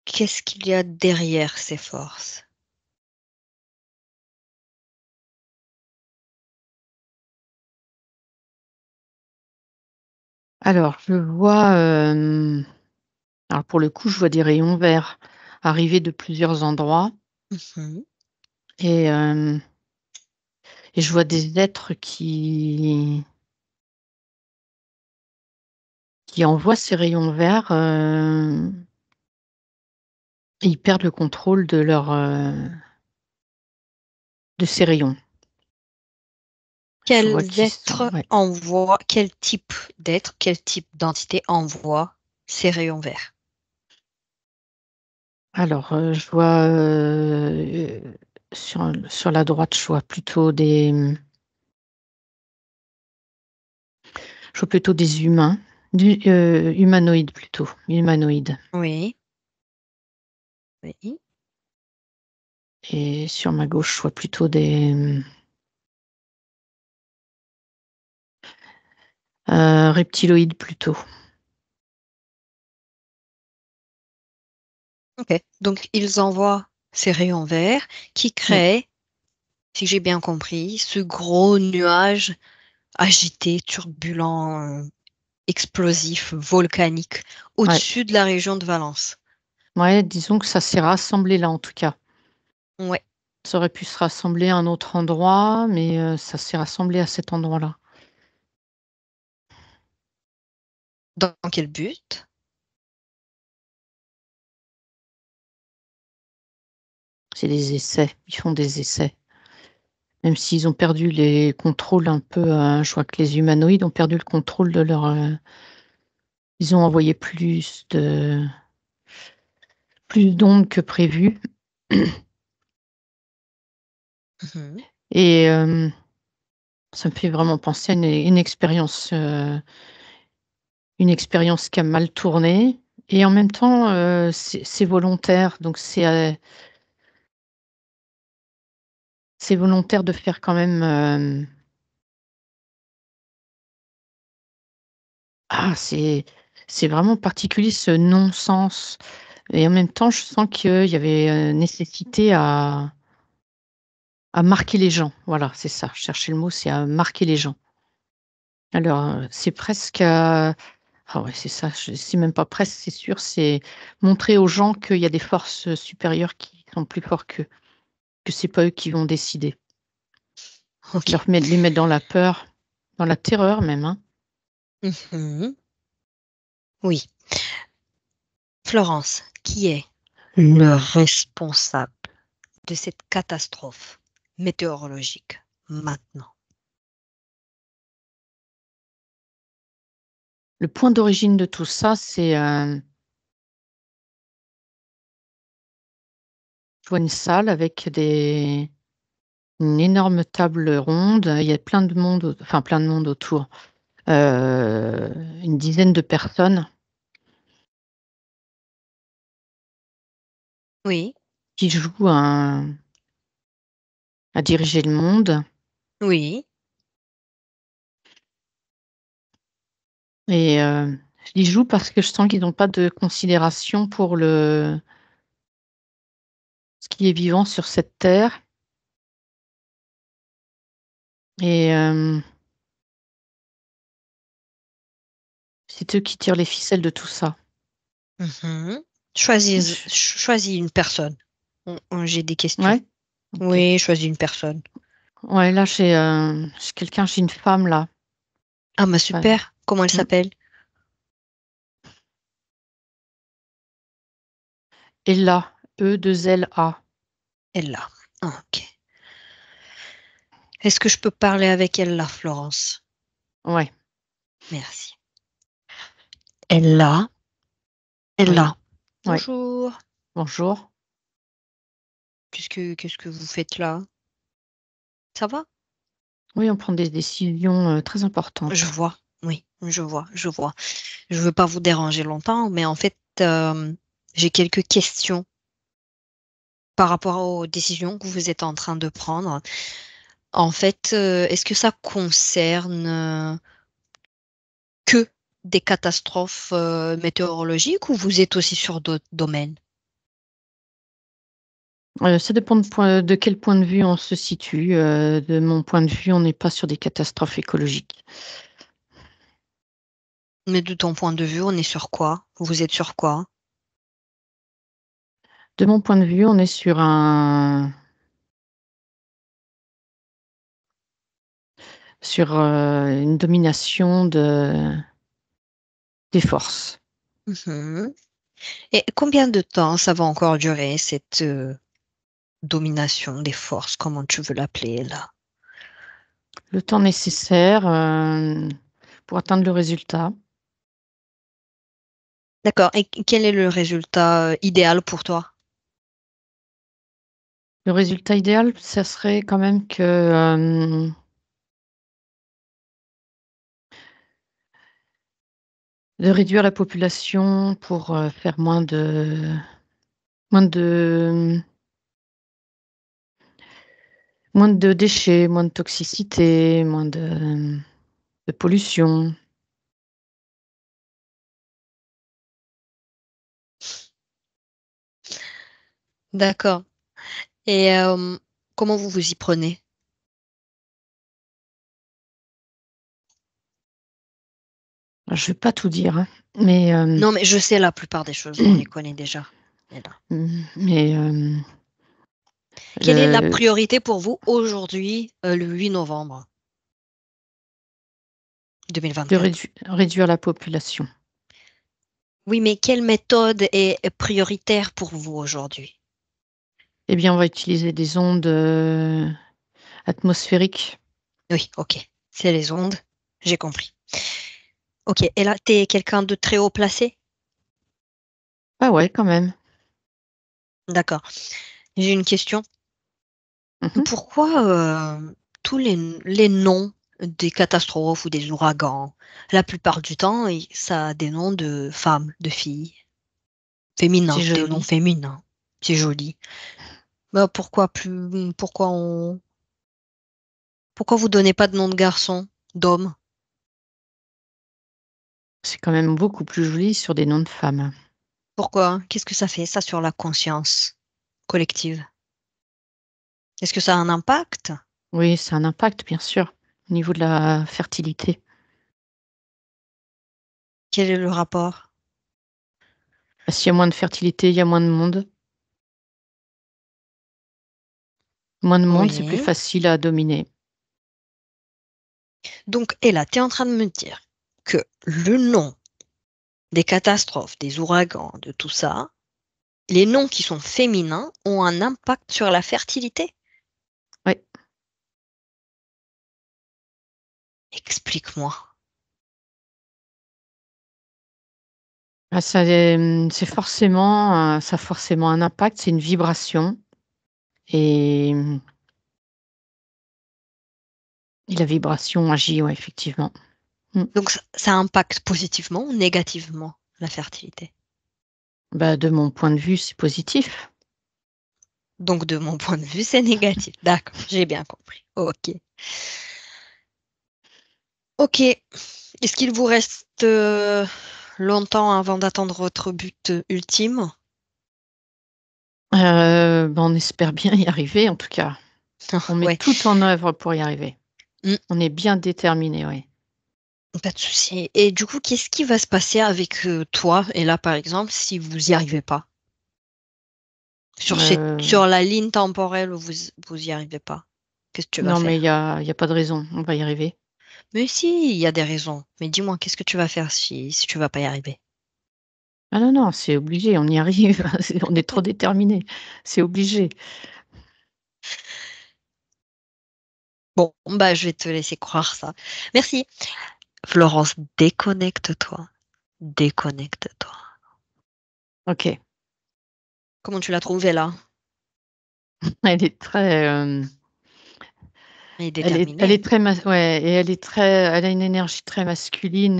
Qu'est-ce qu'il y a derrière ces forces? Alors je vois, alors pour le coup, je vois des rayons verts arriver de plusieurs endroits Mmh. et je vois des êtres qui envoient ces rayons verts, et ils perdent le contrôle de ces rayons. Je vois qu'ils sont ouais. Quel type d'être, quel type d'entité envoie ces rayons verts? Alors, je vois, sur la droite, je vois plutôt des humains, humanoïdes plutôt, humanoïdes Oui, oui. et sur ma gauche, je vois plutôt des, reptiloïdes plutôt. OK. Donc ils envoient ces rayons verts qui Oui, créent, si j'ai bien compris, ce gros nuage agité, turbulent, explosif, volcanique ouais, au-dessus de la région de Valence. ouais, disons que ça s'est rassemblé là, en tout cas. Ouais. Ça aurait pu se rassembler à un autre endroit, mais ça s'est rassemblé à cet endroit-là. Dans quel but? C'est des essais, ils font des essais. Même s'ils ont perdu les contrôles un peu, je crois que les humanoïdes ont perdu le contrôle de leur, ils ont envoyé plus d'ondes que prévu Mmh. et ça me fait vraiment penser à une expérience qui a mal tourné et en même temps, c'est volontaire donc c'est volontaire de faire quand même, c'est vraiment particulier ce non-sens et en même temps, je sens qu'il y avait, nécessité à marquer les gens. Voilà, c'est ça, je cherchais le mot, c'est à marquer les gens. Alors, c'est presque, ah ouais, c'est ça, c'est même pas presque, c'est sûr, c'est montrer aux gens qu'il y a des forces, supérieures qui sont plus forts qu'eux, que c'est pas eux qui vont décider. OK. Les mettre dans la peur, dans la terreur même, hein. Mmh. Oui. Florence, qui est le responsable de cette catastrophe météorologique maintenant? Le point d'origine de tout ça, c'est je vois une salle avec une énorme table ronde. Il y a plein de monde, enfin plein de monde autour. Une dizaine de personnes Oui, qui jouent à diriger le monde. oui. Et ils jouent parce que je sens qu'ils n'ont pas de considération pour ce qui est vivant sur cette terre. Et c'est eux qui tirent les ficelles de tout ça. Mhm. Je- Choisis une personne. J'ai des questions. Ouais, ok. Oui, choisis une personne. Ouais, là, j'ai quelqu'un, j'ai une femme, là. Ah, bah Ouais. super. Comment elle Mm. s'appelle? Ella, E2LA. Elle là. Ah, ok. Est-ce que je peux parler avec elle là, Florence? Ouais, Merci. Elle là. Elle oui, là. ouais. Bonjour. Bonjour. Qu'est-ce que vous faites là? Ça va? Oui, on prend des décisions très Je importantes. vois. Oui, je vois, je vois. Je veux pas vous déranger longtemps, mais en fait, j'ai quelques questions par rapport aux décisions que vous êtes en train de prendre. En fait, est-ce que ça concerne que des catastrophes météorologiques ou vous êtes aussi sur d'autres domaines? Ça dépend de quel point de vue on se situe. De mon point de vue, on n'est pas sur des catastrophes écologiques. Mais de ton point de vue, on est sur quoi? Vous êtes sur quoi? De mon point de vue, on est sur une domination des forces. Mhm. Et combien de temps ça va encore durer, cette domination des forces, comment tu veux l'appeler là? Le temps nécessaire pour atteindre le résultat. D'accord. Et quel est le résultat idéal pour toi? Le résultat idéal, ça serait quand même de réduire la population pour faire moins de, moins de déchets, moins de toxicité, moins de pollution. D'accord. Et comment vous vous y prenez? Je ne vais pas tout dire, hein, mais, Non, mais je sais la plupart des choses, on les connaît déjà. Et là. mais Quelle est la le, priorité pour vous aujourd'hui, le 8 novembre de 2024? réduire la population. Oui, mais quelle méthode est prioritaire pour vous aujourd'hui? Eh bien, on va utiliser des ondes atmosphériques. Oui, ok. C'est les ondes. J'ai compris. Ok. Et là, t'es quelqu'un de très haut placé? Ah ouais, quand même. D'accord. J'ai une question. Mhm. Pourquoi tous les noms des catastrophes ou des ouragans, la plupart du temps, ça a des noms de femmes, de filles, C'est féminins, des noms joli. féminins. C'est joli. Bah, pourquoi vous donnez pas de nom de garçon, d'homme? C'est quand même beaucoup plus joli sur des noms de femmes. Pourquoi? Qu'est-ce que ça fait, ça, sur la conscience collective? Est-ce que ça a un impact? Oui, c'est un impact, bien sûr, au niveau de la fertilité. Quel est le rapport? S'il y a moins de fertilité, il y a moins de monde. Moins de monde, c'est plus Oui. facile à dominer. Donc, et là, tu es en train de me dire que le nom des catastrophes, des ouragans, de tout ça, les noms qui sont féminins ont un impact sur la fertilité? Oui. Explique-moi. C'est forcément, ça a forcément un impact, c'est une vibration et la vibration agit, ouais, effectivement. Mmh. Donc, ça impacte positivement ou négativement la fertilité? Bah, de mon point de vue, c'est positif. Donc, de mon point de vue, c'est négatif. D'accord, j'ai bien compris. Ok. Ok. Est-ce qu'il vous reste longtemps avant d'atteindre votre but ultime? Bah, on espère bien y arriver, en tout cas. On met Ouais. tout en œuvre pour y arriver. Mm, On est bien déterminés, oui. pas de souci. Et du coup, qu'est-ce qui va se passer avec toi et là, par exemple, si vous y arrivez pas? Heu, Sur la ligne temporelle où vous y arrivez pas, qu'est-ce que tu vas non, mais faire? il y a pas de raison, on va y arriver. Mais si, il y a des raisons. Mais dis-moi, qu'est-ce que tu vas faire si tu vas pas y arriver? Ah non, non, c'est obligé, on y arrive, on est trop déterminés, c'est obligé. Bon, bah, je vais te laisser croire ça. Merci. Florence, déconnecte-toi. Déconnecte-toi. OK. Comment tu l'as trouvé là? Elle est très, Elle est elle déterminée. est très ouais et elle a une énergie très masculine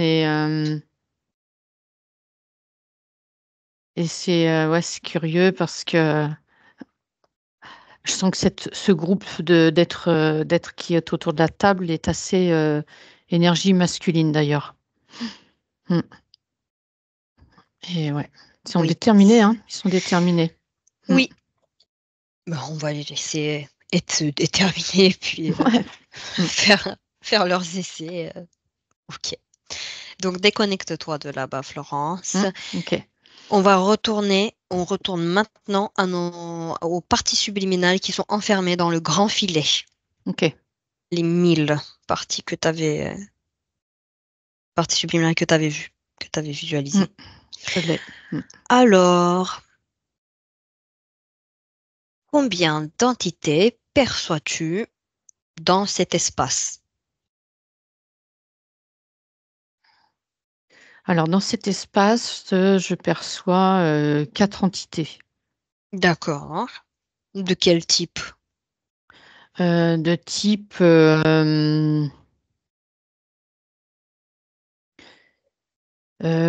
et c'est, ouais, c'est curieux parce que je sens que ce groupe d'êtres qui est autour de la table est assez, énergie masculine d'ailleurs. Mmh et ouais, ils sont Oui. déterminés, hein, ils sont déterminés. Mmh. Oui. Bah, on va les laisser être déterminés puis Ouais. Mmh. faire leurs essais. Ok. Donc déconnecte-toi de là-bas, Florence. Mmh. OK. On retourne maintenant aux parties subliminales qui sont enfermées dans le grand filet. OK. Les 1000 parties parties subliminales que tu avais vues, que tu avais Mmh. visualisées. Je l'ai. Mmh. Alors, combien d'entités perçois-tu dans cet espace? Alors dans cet espace, je perçois, 4 entités, D'accord. De quel type? de type,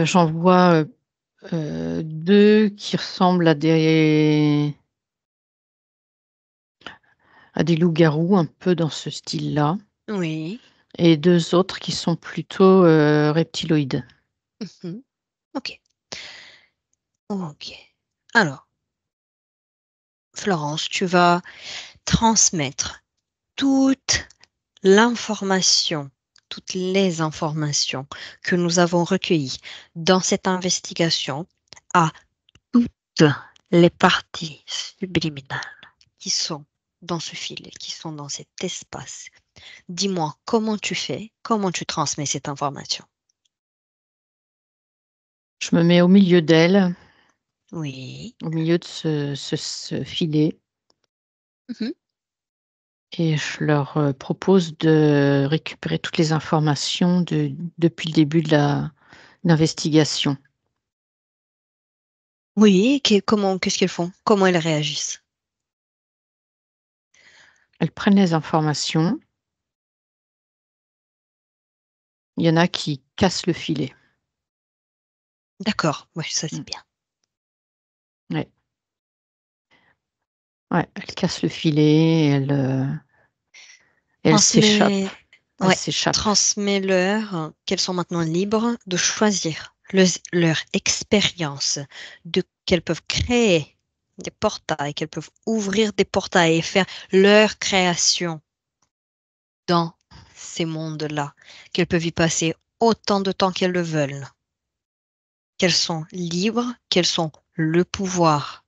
j'en vois, 2 qui ressemblent à des loups-garous, un peu dans ce style-là Oui. et 2 autres qui sont plutôt, reptiloïdes. Mhm. Ok. Ok. Alors, Florence, tu vas transmettre toute l'information, toutes les informations que nous avons recueillies dans cette investigation à toutes les parties subliminales qui sont dans ce filet, qui sont dans cet espace. Dis-moi comment tu fais, comment tu transmets cette information. Je me mets au milieu d'elles, Oui. au milieu de ce filet Mhm. et je leur, propose de récupérer toutes les informations depuis le début de l'investigation. Oui, qu'est-ce qu'elles font? Comment elles réagissent? Elles prennent les informations, il y en a qui cassent le filet. D'accord, ouais, ça c'est Mmh, bien. ouais, ouais, elles cassent le filet, elles s'échappent, Transmets, elles ouais, s'échappent. transmets-leur qu'elles sont maintenant libres de choisir leur expérience, qu'elles peuvent créer des portails, qu'elles peuvent ouvrir des portails et faire leur création dans ces mondes-là, qu'elles peuvent y passer autant de temps qu'elles le veulent, qu'elles sont libres, qu'elles ont le pouvoir.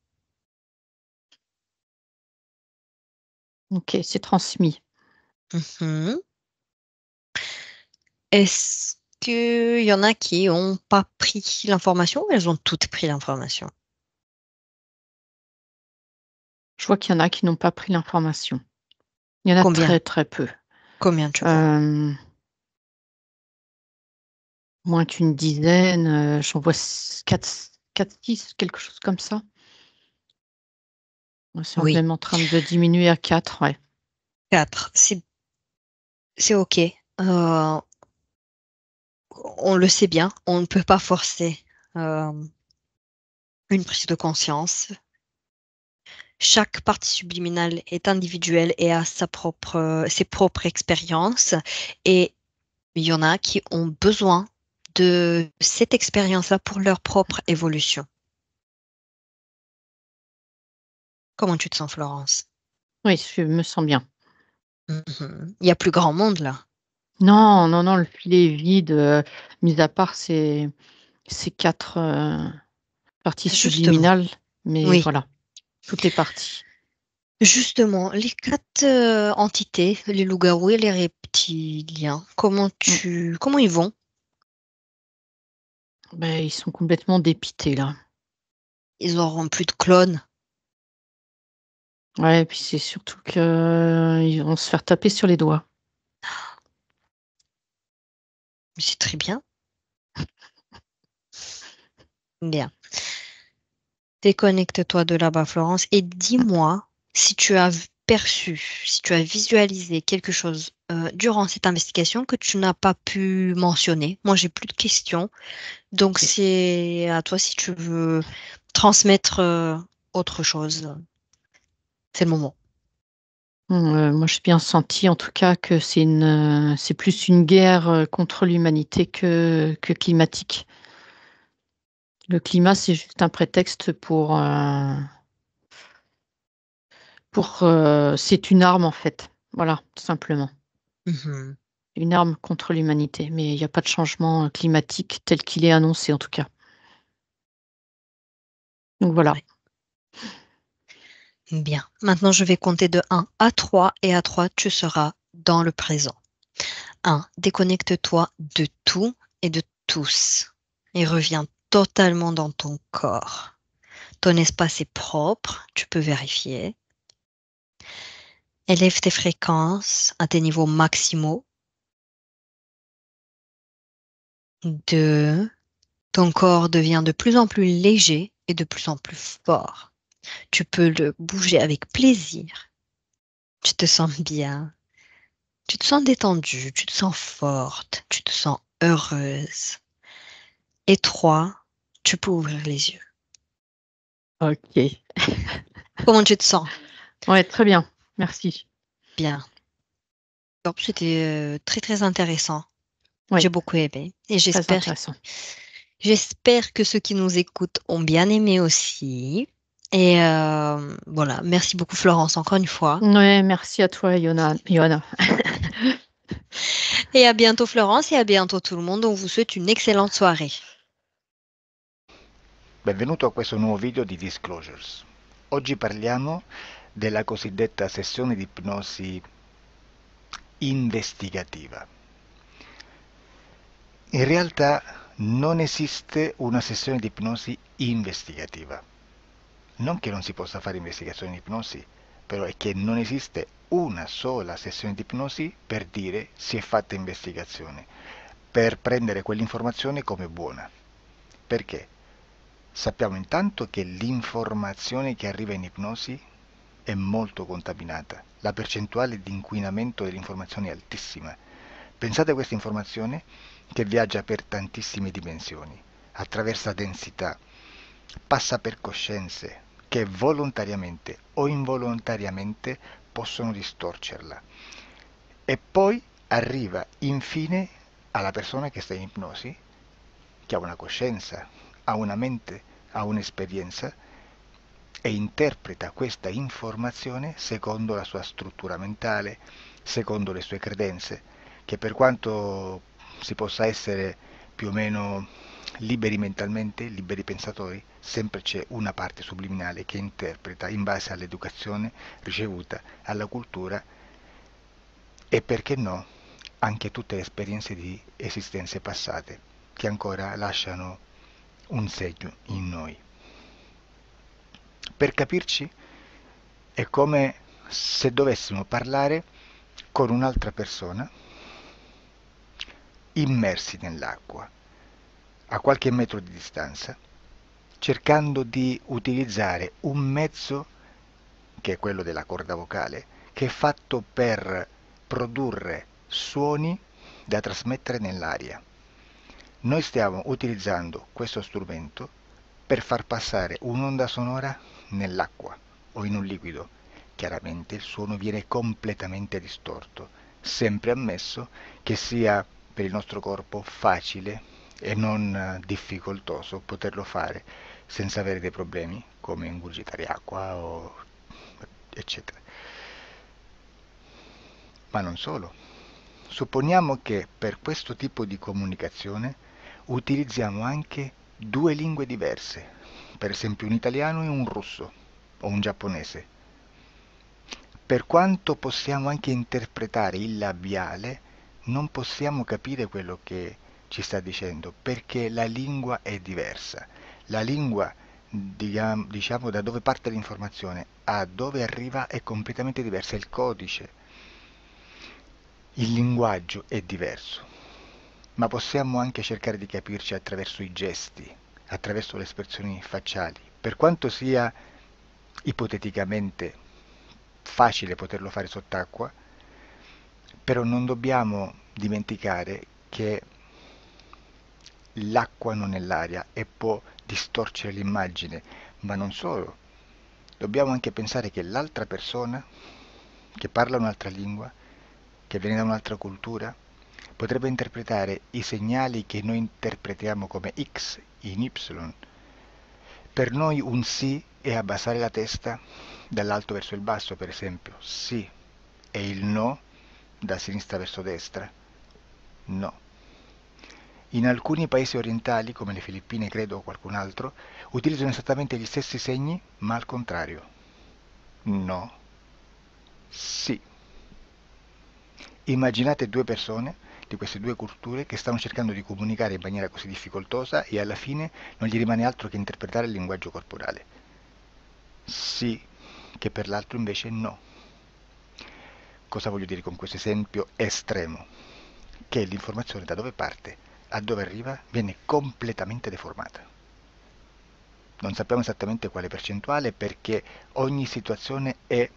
OK, c'est transmis. Mhm. Est-ce qu'il y en a qui n'ont pas pris l'information ou elles ont toutes pris l'information? Je vois qu'il y en a qui n'ont pas pris l'information. Il y en a Combien? très, très peu. Combien tu vois? Hem, moins qu'une dizaine, j'en vois 4, 6, quelque chose comme ça. Ouais, c'est Oui, même en train de diminuer à 4, ouais. 4, c'est OK. On le sait bien, on ne peut pas forcer euh, une prise de conscience. Chaque partie subliminale est individuelle et a ses propres expériences. Et il y en a qui ont besoin de cette expérience-là pour leur propre évolution. Comment tu te sens, Florence? Oui, je me sens bien. Mhm. Il y a plus grand monde là. Non, non, non, le filet est vide, mis à part ces 4 parties Justement, subliminales, mais oui. voilà, tout est parti. Justement, les quatre entités, les loups-garous et les reptiliens, Mmh. comment ils vont? Beh, ils sont complètement dépités là. Ils auront plus de clones. Ouais, et puis c'est surtout qu'ils vont se faire taper sur les doigts. Mais c'est très bien. Bien. Déconnecte-toi de là-bas, Florence, et dis-moi si tu as perçu, si tu as visualisé quelque chose durant cette investigation que tu n'as pas pu mentionner. Moi, j'ai plus de questions, donc OK. c'est à toi si tu veux transmettre autre chose. C'est le moment. Moi, j'ai bien senti en tout cas que c'est plus une guerre, contre l'humanité que climatique. Le climat, c'est juste un prétexte c'est une arme en fait. Voilà, tout simplement. Mhm. Une arme contre l'humanité, mais il y a pas de changement, climatique tel qu'il est annoncé en tout cas. Donc voilà. Ouais. Bien. Maintenant, je vais compter de 1 à 3 et à 3, tu seras dans le présent. 1. Déconnecte-toi de tout et de tous et reviens totalement dans ton corps. Ton espace est propre, tu peux vérifier. Élève tes fréquences à tes niveaux maximaux. 2. Ton corps devient de plus en plus léger et de plus en plus fort. Tu peux le bouger avec plaisir. Tu te sens bien. Tu te sens détendue, tu te sens forte, tu te sens heureuse. Et 3. Tu peux ouvrir les yeux. OK. Comment tu te sens? Ouais, très bien, merci. Bien. Donc, c'était très très intéressant. Oui, J'ai beaucoup aimé et très intéressant. j'espère que ceux qui nous écoutent ont bien aimé aussi. Et voilà, merci beaucoup Florence encore une fois. Ouais, merci à toi, Johanna. Et à bientôt Florence et à bientôt tout le monde. On vous souhaite une excellente soirée. Benvenuto a questo nuovo video di Disclosures. Oggi parliamo della cosiddetta sessione di ipnosi investigativa. In realtà non esiste una sessione di ipnosi investigativa. Non che non si possa fare investigazione di ipnosi, però è che non esiste una sola sessione di ipnosi per dire si è fatta investigazione, per prendere quell'informazione come buona. Perché? Sappiamo intanto che l'informazione che arriva in ipnosi è molto contaminata, la percentuale di inquinamento dell'informazione è altissima. Pensate a questa informazione che viaggia per tantissime dimensioni, attraversa densità, passa per coscienze che volontariamente o involontariamente possono distorcerla e poi arriva infine alla persona che sta in ipnosi, che ha una coscienza, ha una mente, ha un'esperienza e interpreta questa informazione secondo la sua struttura mentale, secondo le sue credenze, che per quanto si possa essere più o meno liberi mentalmente, liberi pensatori, sempre c'è una parte subliminale che interpreta in base all'educazione ricevuta, alla cultura e perché no, anche tutte le esperienze di esistenze passate che ancora lasciano un segno in noi. Per capirci, è come se dovessimo parlare con un'altra persona immersi nell'acqua. a qualche metro di distanza, cercando di utilizzare un mezzo, che è quello della corda vocale, che è fatto per produrre suoni da trasmettere nell'aria. Noi stiamo utilizzando questo strumento per far passare un'onda sonora nell'acqua o in un liquido. Chiaramente il suono viene completamente distorto, sempre ammesso che sia per il nostro corpo facile e non difficoltoso poterlo fare senza avere dei problemi come ingurgitare acqua o eccetera. Ma non solo. Supponiamo che per questo tipo di comunicazione utilizziamo anche due lingue diverse, per esempio un italiano e un russo o un giapponese. Per quanto possiamo anche interpretare il labiale, non possiamo capire quello che ci sta dicendo, perché la lingua è diversa. La lingua, diciamo, da dove parte l'informazione a dove arriva è completamente diversa, il codice, il linguaggio è diverso, ma possiamo anche cercare di capirci attraverso i gesti, attraverso le espressioni facciali. Per quanto sia ipoteticamente facile poterlo fare sott'acqua, però non dobbiamo dimenticare che l'acqua non è l'aria e può distorcere l'immagine, ma non solo. Dobbiamo anche pensare che l'altra persona, che parla un'altra lingua, che viene da un'altra cultura, potrebbe interpretare i segnali che noi interpretiamo come X in Y. Per noi un sì è abbassare la testa dall'alto verso il basso, per esempio, sì, e il no da sinistra verso destra, no. In alcuni paesi orientali, come le Filippine credo o qualcun altro, utilizzano esattamente gli stessi segni, ma al contrario. No, sì. Immaginate due persone di queste due culture che stanno cercando di comunicare in maniera così difficoltosa e alla fine non gli rimane altro che interpretare il linguaggio corporale. Sì, che per l'altro invece no. Cosa voglio dire con questo esempio estremo? Che l'informazione da dove parte a dove arriva viene completamente deformata. Non sappiamo esattamente quale percentuale perché ogni situazione è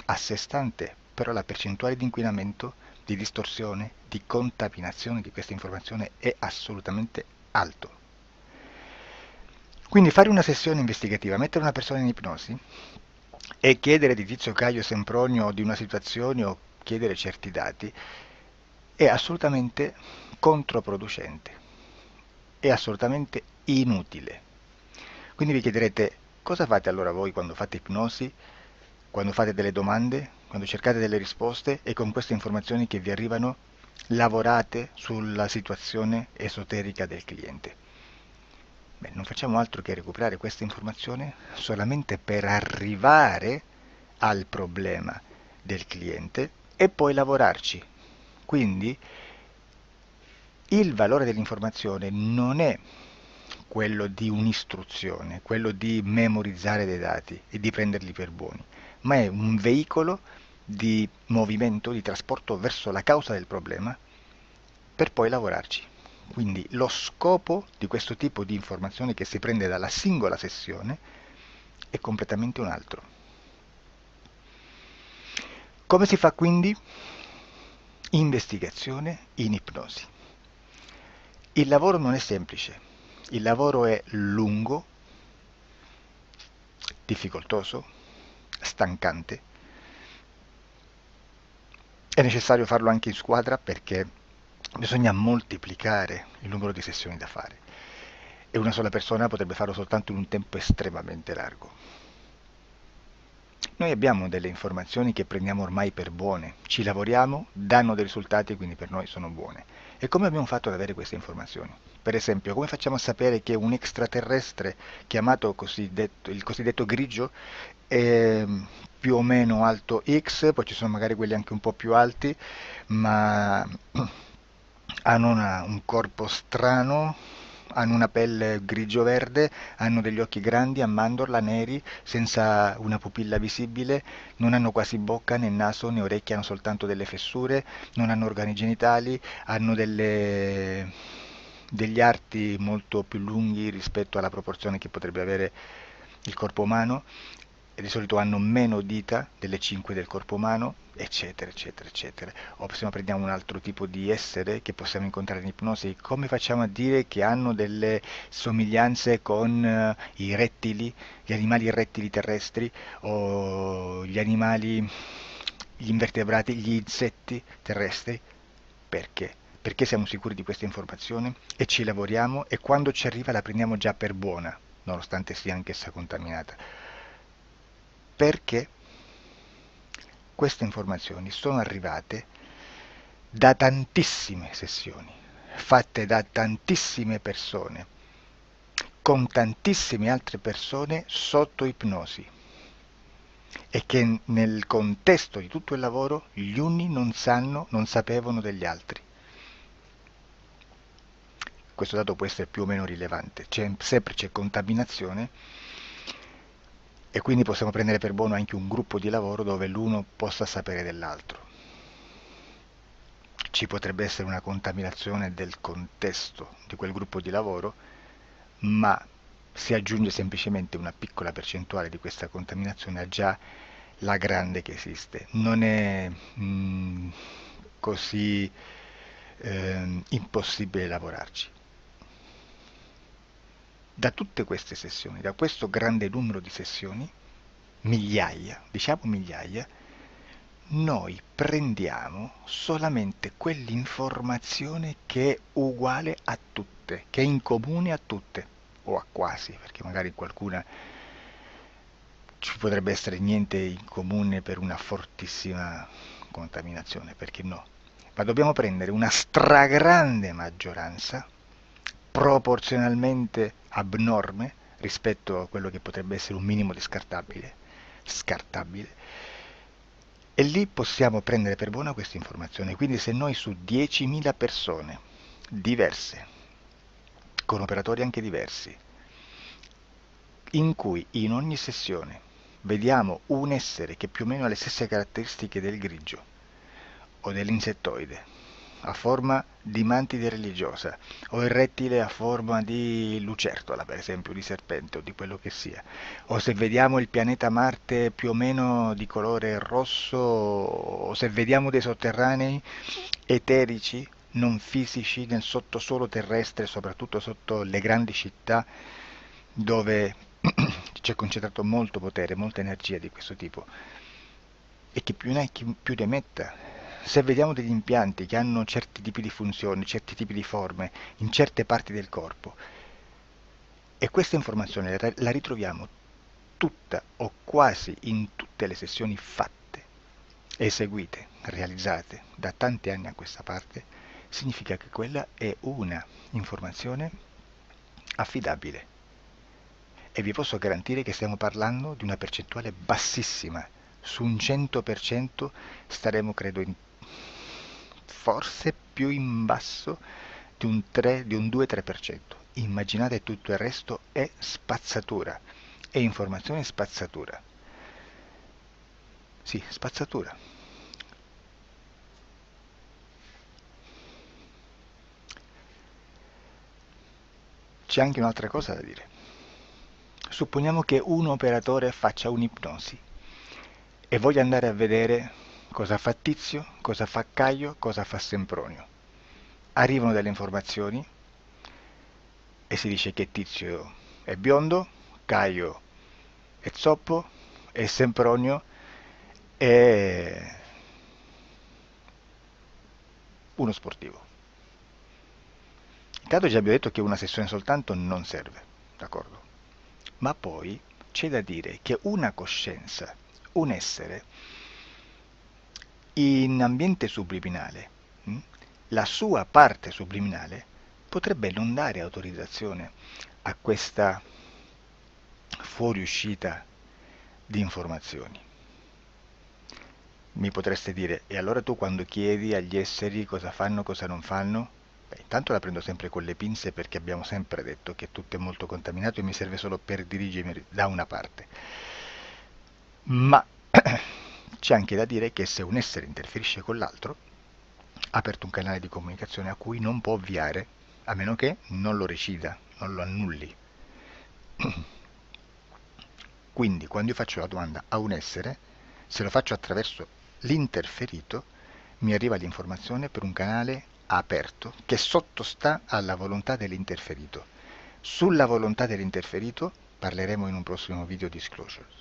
a sé stante, però la percentuale di inquinamento, di distorsione, di contaminazione di questa informazione è assolutamente alto. Quindi fare una sessione investigativa, mettere una persona in ipnosi e chiedere di Tizio Caio Sempronio di una situazione o chiedere certi dati è assolutamente controproducente, è assolutamente inutile. Quindi vi chiederete cosa fate allora voi quando fate ipnosi, quando fate delle domande, quando cercate delle risposte e con queste informazioni che vi arrivano lavorate sulla situazione esoterica del cliente. Beh, non facciamo altro che recuperare questa informazione solamente per arrivare al problema del cliente e poi lavorarci. Quindi il valore dell'informazione non è quello di un'istruzione, quello di memorizzare dei dati e di prenderli per buoni, ma è un veicolo di movimento, di trasporto verso la causa del problema per poi lavorarci. Quindi lo scopo di questo tipo di informazione che si prende dalla singola sessione è completamente un altro. Come si fa quindi? Investigazione in ipnosi. Il lavoro non è semplice, il lavoro è lungo, difficoltoso, stancante. È necessario farlo anche in squadra perché bisogna moltiplicare il numero di sessioni da fare e una sola persona potrebbe farlo soltanto in un tempo estremamente largo. Noi abbiamo delle informazioni che prendiamo ormai per buone, ci lavoriamo, danno dei risultati e quindi per noi sono buone. E come abbiamo fatto ad avere queste informazioni? Per esempio, come facciamo a sapere che un extraterrestre chiamato il cosiddetto grigio è più o meno alto X, poi ci sono magari quelli anche un po' più alti, ma hanno un corpo strano, hanno una pelle grigio-verde, hanno degli occhi grandi a mandorla, neri, senza una pupilla visibile, non hanno quasi bocca né naso né orecchie, hanno soltanto delle fessure, non hanno organi genitali, hanno degli arti molto più lunghi rispetto alla proporzione che potrebbe avere il corpo umano, e di solito hanno meno dita delle 5 del corpo umano, eccetera, eccetera, eccetera. O se no prendiamo un altro tipo di essere che possiamo incontrare in ipnosi, come facciamo a dire che hanno delle somiglianze con i rettili, gli animali rettili terrestri, o gli invertebrati, gli insetti terrestri? Perché? Perché siamo sicuri di questa informazione e ci lavoriamo, e quando ci arriva la prendiamo già per buona, nonostante sia anch'essa contaminata. Perché queste informazioni sono arrivate da tantissime sessioni, fatte da tantissime persone, con tantissime altre persone sotto ipnosi, e che nel contesto di tutto il lavoro gli uni non sapevano degli altri. Questo dato può essere più o meno rilevante, sempre c'è contaminazione, e quindi possiamo prendere per buono anche un gruppo di lavoro dove l'uno possa sapere dell'altro. Ci potrebbe essere una contaminazione del contesto di quel gruppo di lavoro, ma si aggiunge semplicemente una piccola percentuale di questa contaminazione a già la grande che esiste. Non è così impossibile lavorarci. Da tutte queste sessioni, da questo grande numero di sessioni, migliaia, diciamo migliaia, noi prendiamo solamente quell'informazione che è uguale a tutte, che è in comune a tutte, o a quasi, perché magari qualcuna ci potrebbe essere niente in comune per una fortissima contaminazione, perché no? Ma dobbiamo prendere una stragrande maggioranza, proporzionalmente abnorme rispetto a quello che potrebbe essere un minimo di scartabile, e lì possiamo prendere per buona questa informazione. Quindi se noi su 10.000 persone diverse, con operatori anche diversi, in cui in ogni sessione vediamo un essere che più o meno ha le stesse caratteristiche del grigio o dell'insettoide, a forma di mantide religiosa, o il rettile a forma di lucertola, per esempio, di serpente o di quello che sia, o se vediamo il pianeta Marte più o meno di colore rosso, o se vediamo dei sotterranei eterici, non fisici, nel sottosuolo terrestre, soprattutto sotto le grandi città, dove c'è concentrato molto potere, molta energia di questo tipo, e che più ne hai più ne metta. Se vediamo degli impianti che hanno certi tipi di funzioni, certi tipi di forme in certe parti del corpo, e questa informazione la ritroviamo tutta o quasi in tutte le sessioni fatte, eseguite, realizzate da tanti anni a questa parte, significa che quella è una informazione affidabile. E vi posso garantire che stiamo parlando di una percentuale bassissima. Su un 100% staremo, credo, forse più in basso di un 2-3%. Immaginate, tutto il resto è spazzatura, è informazione spazzatura. Sì, spazzatura. C'è anche un'altra cosa da dire. Supponiamo che un operatore faccia un'ipnosi e voglia andare a vedere cosa fa Tizio, cosa fa Caio, cosa fa Sempronio. Arrivano delle informazioni e si dice che Tizio è biondo, Caio è zoppo e Sempronio è uno sportivo. Intanto già abbiamo detto che una sessione soltanto non serve, d'accordo? Ma poi c'è da dire che una coscienza, un essere, in ambiente subliminale, la sua parte subliminale potrebbe non dare autorizzazione a questa fuoriuscita di informazioni. Mi potreste dire, e allora tu quando chiedi agli esseri cosa fanno, cosa non fanno? Beh, intanto la prendo sempre con le pinze, perché abbiamo sempre detto che tutto è molto contaminato e mi serve solo per dirigermi da una parte. Ma c'è anche da dire che se un essere interferisce con l'altro, ha aperto un canale di comunicazione a cui non può ovviare a meno che non lo recida, non lo annulli. Quindi quando io faccio la domanda a un essere, se lo faccio attraverso l'interferito, mi arriva l'informazione per un canale aperto che sottostà alla volontà dell'interferito. Sulla volontà dell'interferito parleremo in un prossimo video disclosures.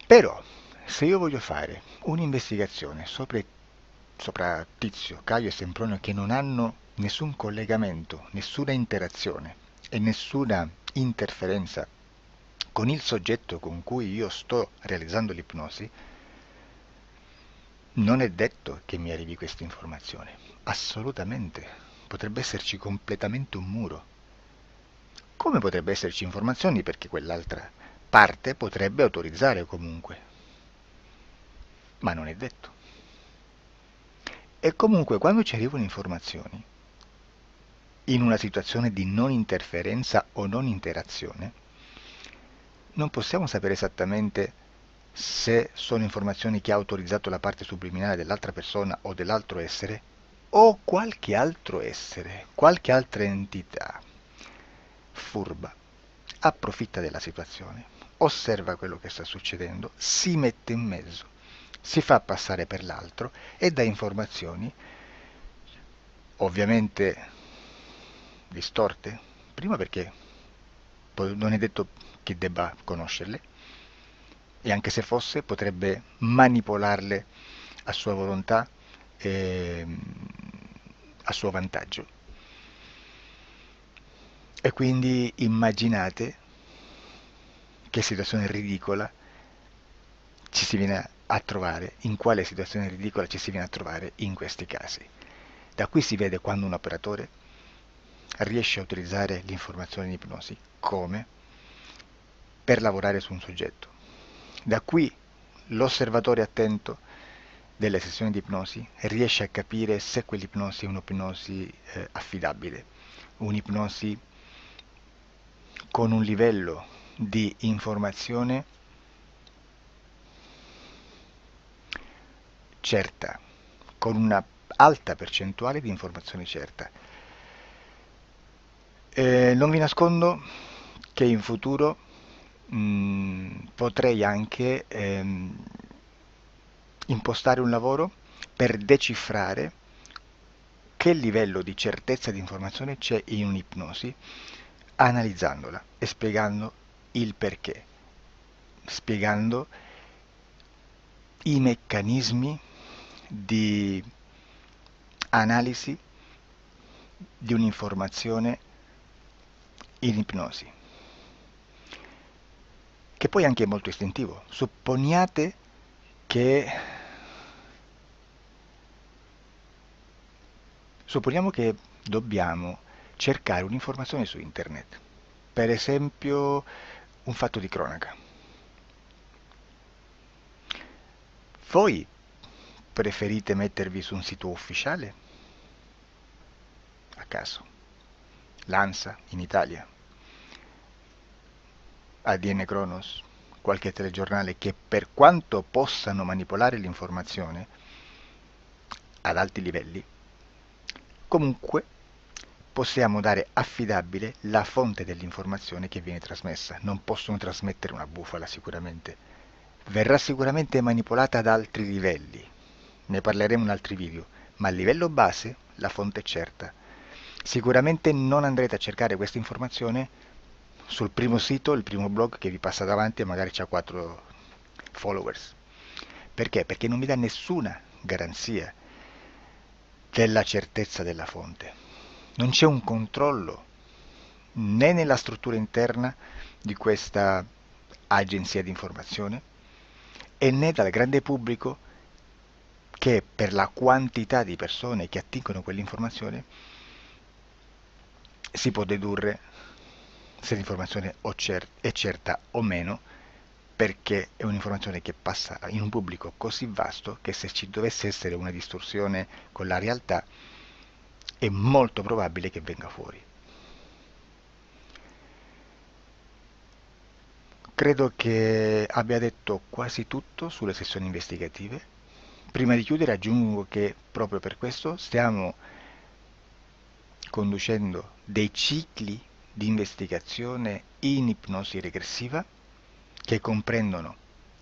Però, se io voglio fare un'investigazione sopra Tizio, Caio e Sempronio che non hanno nessun collegamento, nessuna interazione e nessuna interferenza con il soggetto con cui io sto realizzando l'ipnosi, non è detto che mi arrivi questa informazione. Assolutamente. Potrebbe esserci completamente un muro. Come potrebbe esserci informazioni perché quell'altra parte potrebbe autorizzare comunque. Ma non è detto. E comunque quando ci arrivano informazioni, in una situazione di non interferenza o non interazione, non possiamo sapere esattamente se sono informazioni che ha autorizzato la parte subliminale dell'altra persona o dell'altro essere, o qualche altro essere, qualche altra entità furba, approfitta della situazione, osserva quello che sta succedendo, si mette in mezzo, si fa passare per l'altro e dà informazioni, ovviamente distorte, prima perché poi non è detto che debba conoscerle, e anche se fosse potrebbe manipolarle a sua volontà e a suo vantaggio. E quindi immaginate che situazione ridicola ci si viene a trovare, in quale situazione ridicola ci si viene a trovare in questi casi. Da qui si vede quando un operatore riesce a utilizzare l'informazione in ipnosi come per lavorare su un soggetto. Da qui l'osservatore attento delle sessioni di ipnosi riesce a capire se quell'ipnosi è un'ipnosi affidabile, un'ipnosi con un livello di informazione certa, con una alta percentuale di informazione certa. Non vi nascondo che in futuro potrei anche impostare un lavoro per decifrare che livello di certezza di informazione c'è in un'ipnosi, analizzandola e spiegando il perché, spiegando i meccanismi di analisi di un'informazione in ipnosi, che poi anche è molto istintivo. Supponiamo che dobbiamo cercare un'informazione su internet, per esempio un fatto di cronaca. Voi preferite mettervi su un sito ufficiale? A caso. L'ANSA in Italia, ADN Kronos, qualche telegiornale che per quanto possano manipolare l'informazione ad alti livelli, comunque possiamo dare affidabile la fonte dell'informazione che viene trasmessa. Non possono trasmettere una bufala sicuramente. Verrà sicuramente manipolata ad altri livelli. Ne parleremo in altri video, ma a livello base la fonte è certa. Sicuramente non andrete a cercare questa informazione sul primo sito, il primo blog che vi passa davanti e magari ha 4 followers. Perché? Perché non vi dà nessuna garanzia della certezza della fonte. Non c'è un controllo né nella struttura interna di questa agenzia di informazione e né dal grande pubblico che per la quantità di persone che attingono quell'informazione si può dedurre se l'informazione è certa o meno, perché è un'informazione che passa in un pubblico così vasto che se ci dovesse essere una distorsione con la realtà è molto probabile che venga fuori. Credo che abbia detto quasi tutto sulle sessioni investigative. Prima di chiudere aggiungo che proprio per questo stiamo conducendo dei cicli di investigazione in ipnosi regressiva che comprendono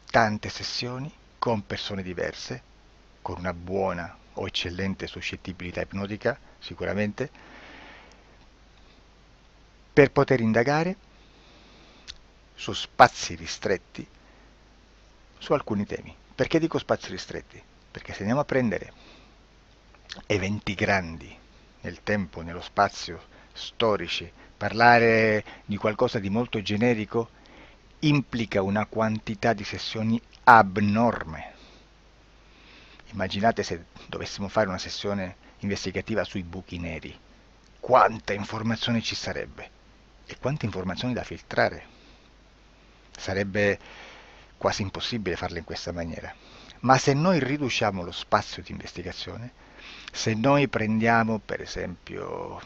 tante sessioni con persone diverse, con una buona o eccellente suscettibilità ipnotica sicuramente, per poter indagare su spazi ristretti su alcuni temi. Perché dico spazi ristretti? Perché se andiamo a prendere eventi grandi nel tempo, nello spazio, storici, parlare di qualcosa di molto generico implica una quantità di sessioni abnorme. Immaginate se dovessimo fare una sessione investigativa sui buchi neri, quanta informazione ci sarebbe e quante informazioni da filtrare. Sarebbe quasi impossibile farlo in questa maniera. Ma se noi riduciamo lo spazio di investigazione, se noi prendiamo per esempio,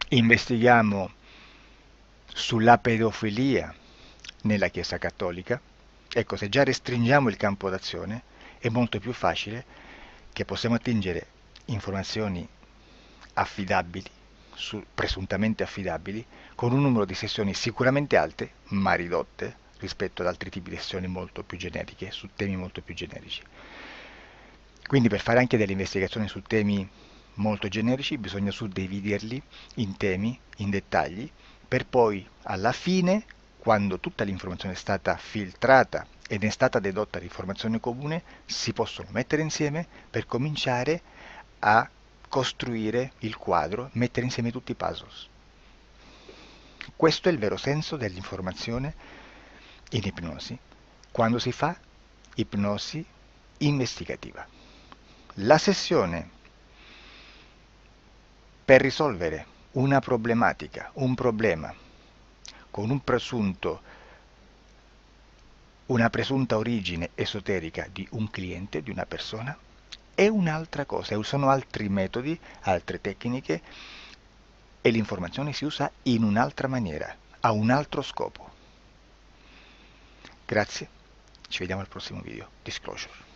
investighiamo sulla pedofilia nella Chiesa Cattolica, ecco, se già restringiamo il campo d'azione, è molto più facile che possiamo attingere informazioni affidabili, presuntamente affidabili, con un numero di sessioni sicuramente alte, ma ridotte rispetto ad altri tipi di sessioni molto più generiche, su temi molto più generici. Quindi per fare anche delle investigazioni su temi molto generici bisogna suddividerli in temi, in dettagli, per poi alla fine, quando tutta l'informazione è stata filtrata ed è stata dedotta l'informazione comune, si possono mettere insieme per cominciare a costruire il quadro, mettere insieme tutti i puzzles. Questo è il vero senso dell'informazione in ipnosi, quando si fa ipnosi investigativa. La sessione per risolvere una problematica, un problema, con una presunta origine esoterica di un cliente, di una persona, è un'altra cosa, sono altri metodi, altre tecniche e l'informazione si usa in un'altra maniera, ha un altro scopo. Grazie, ci vediamo al prossimo video. Disclosure.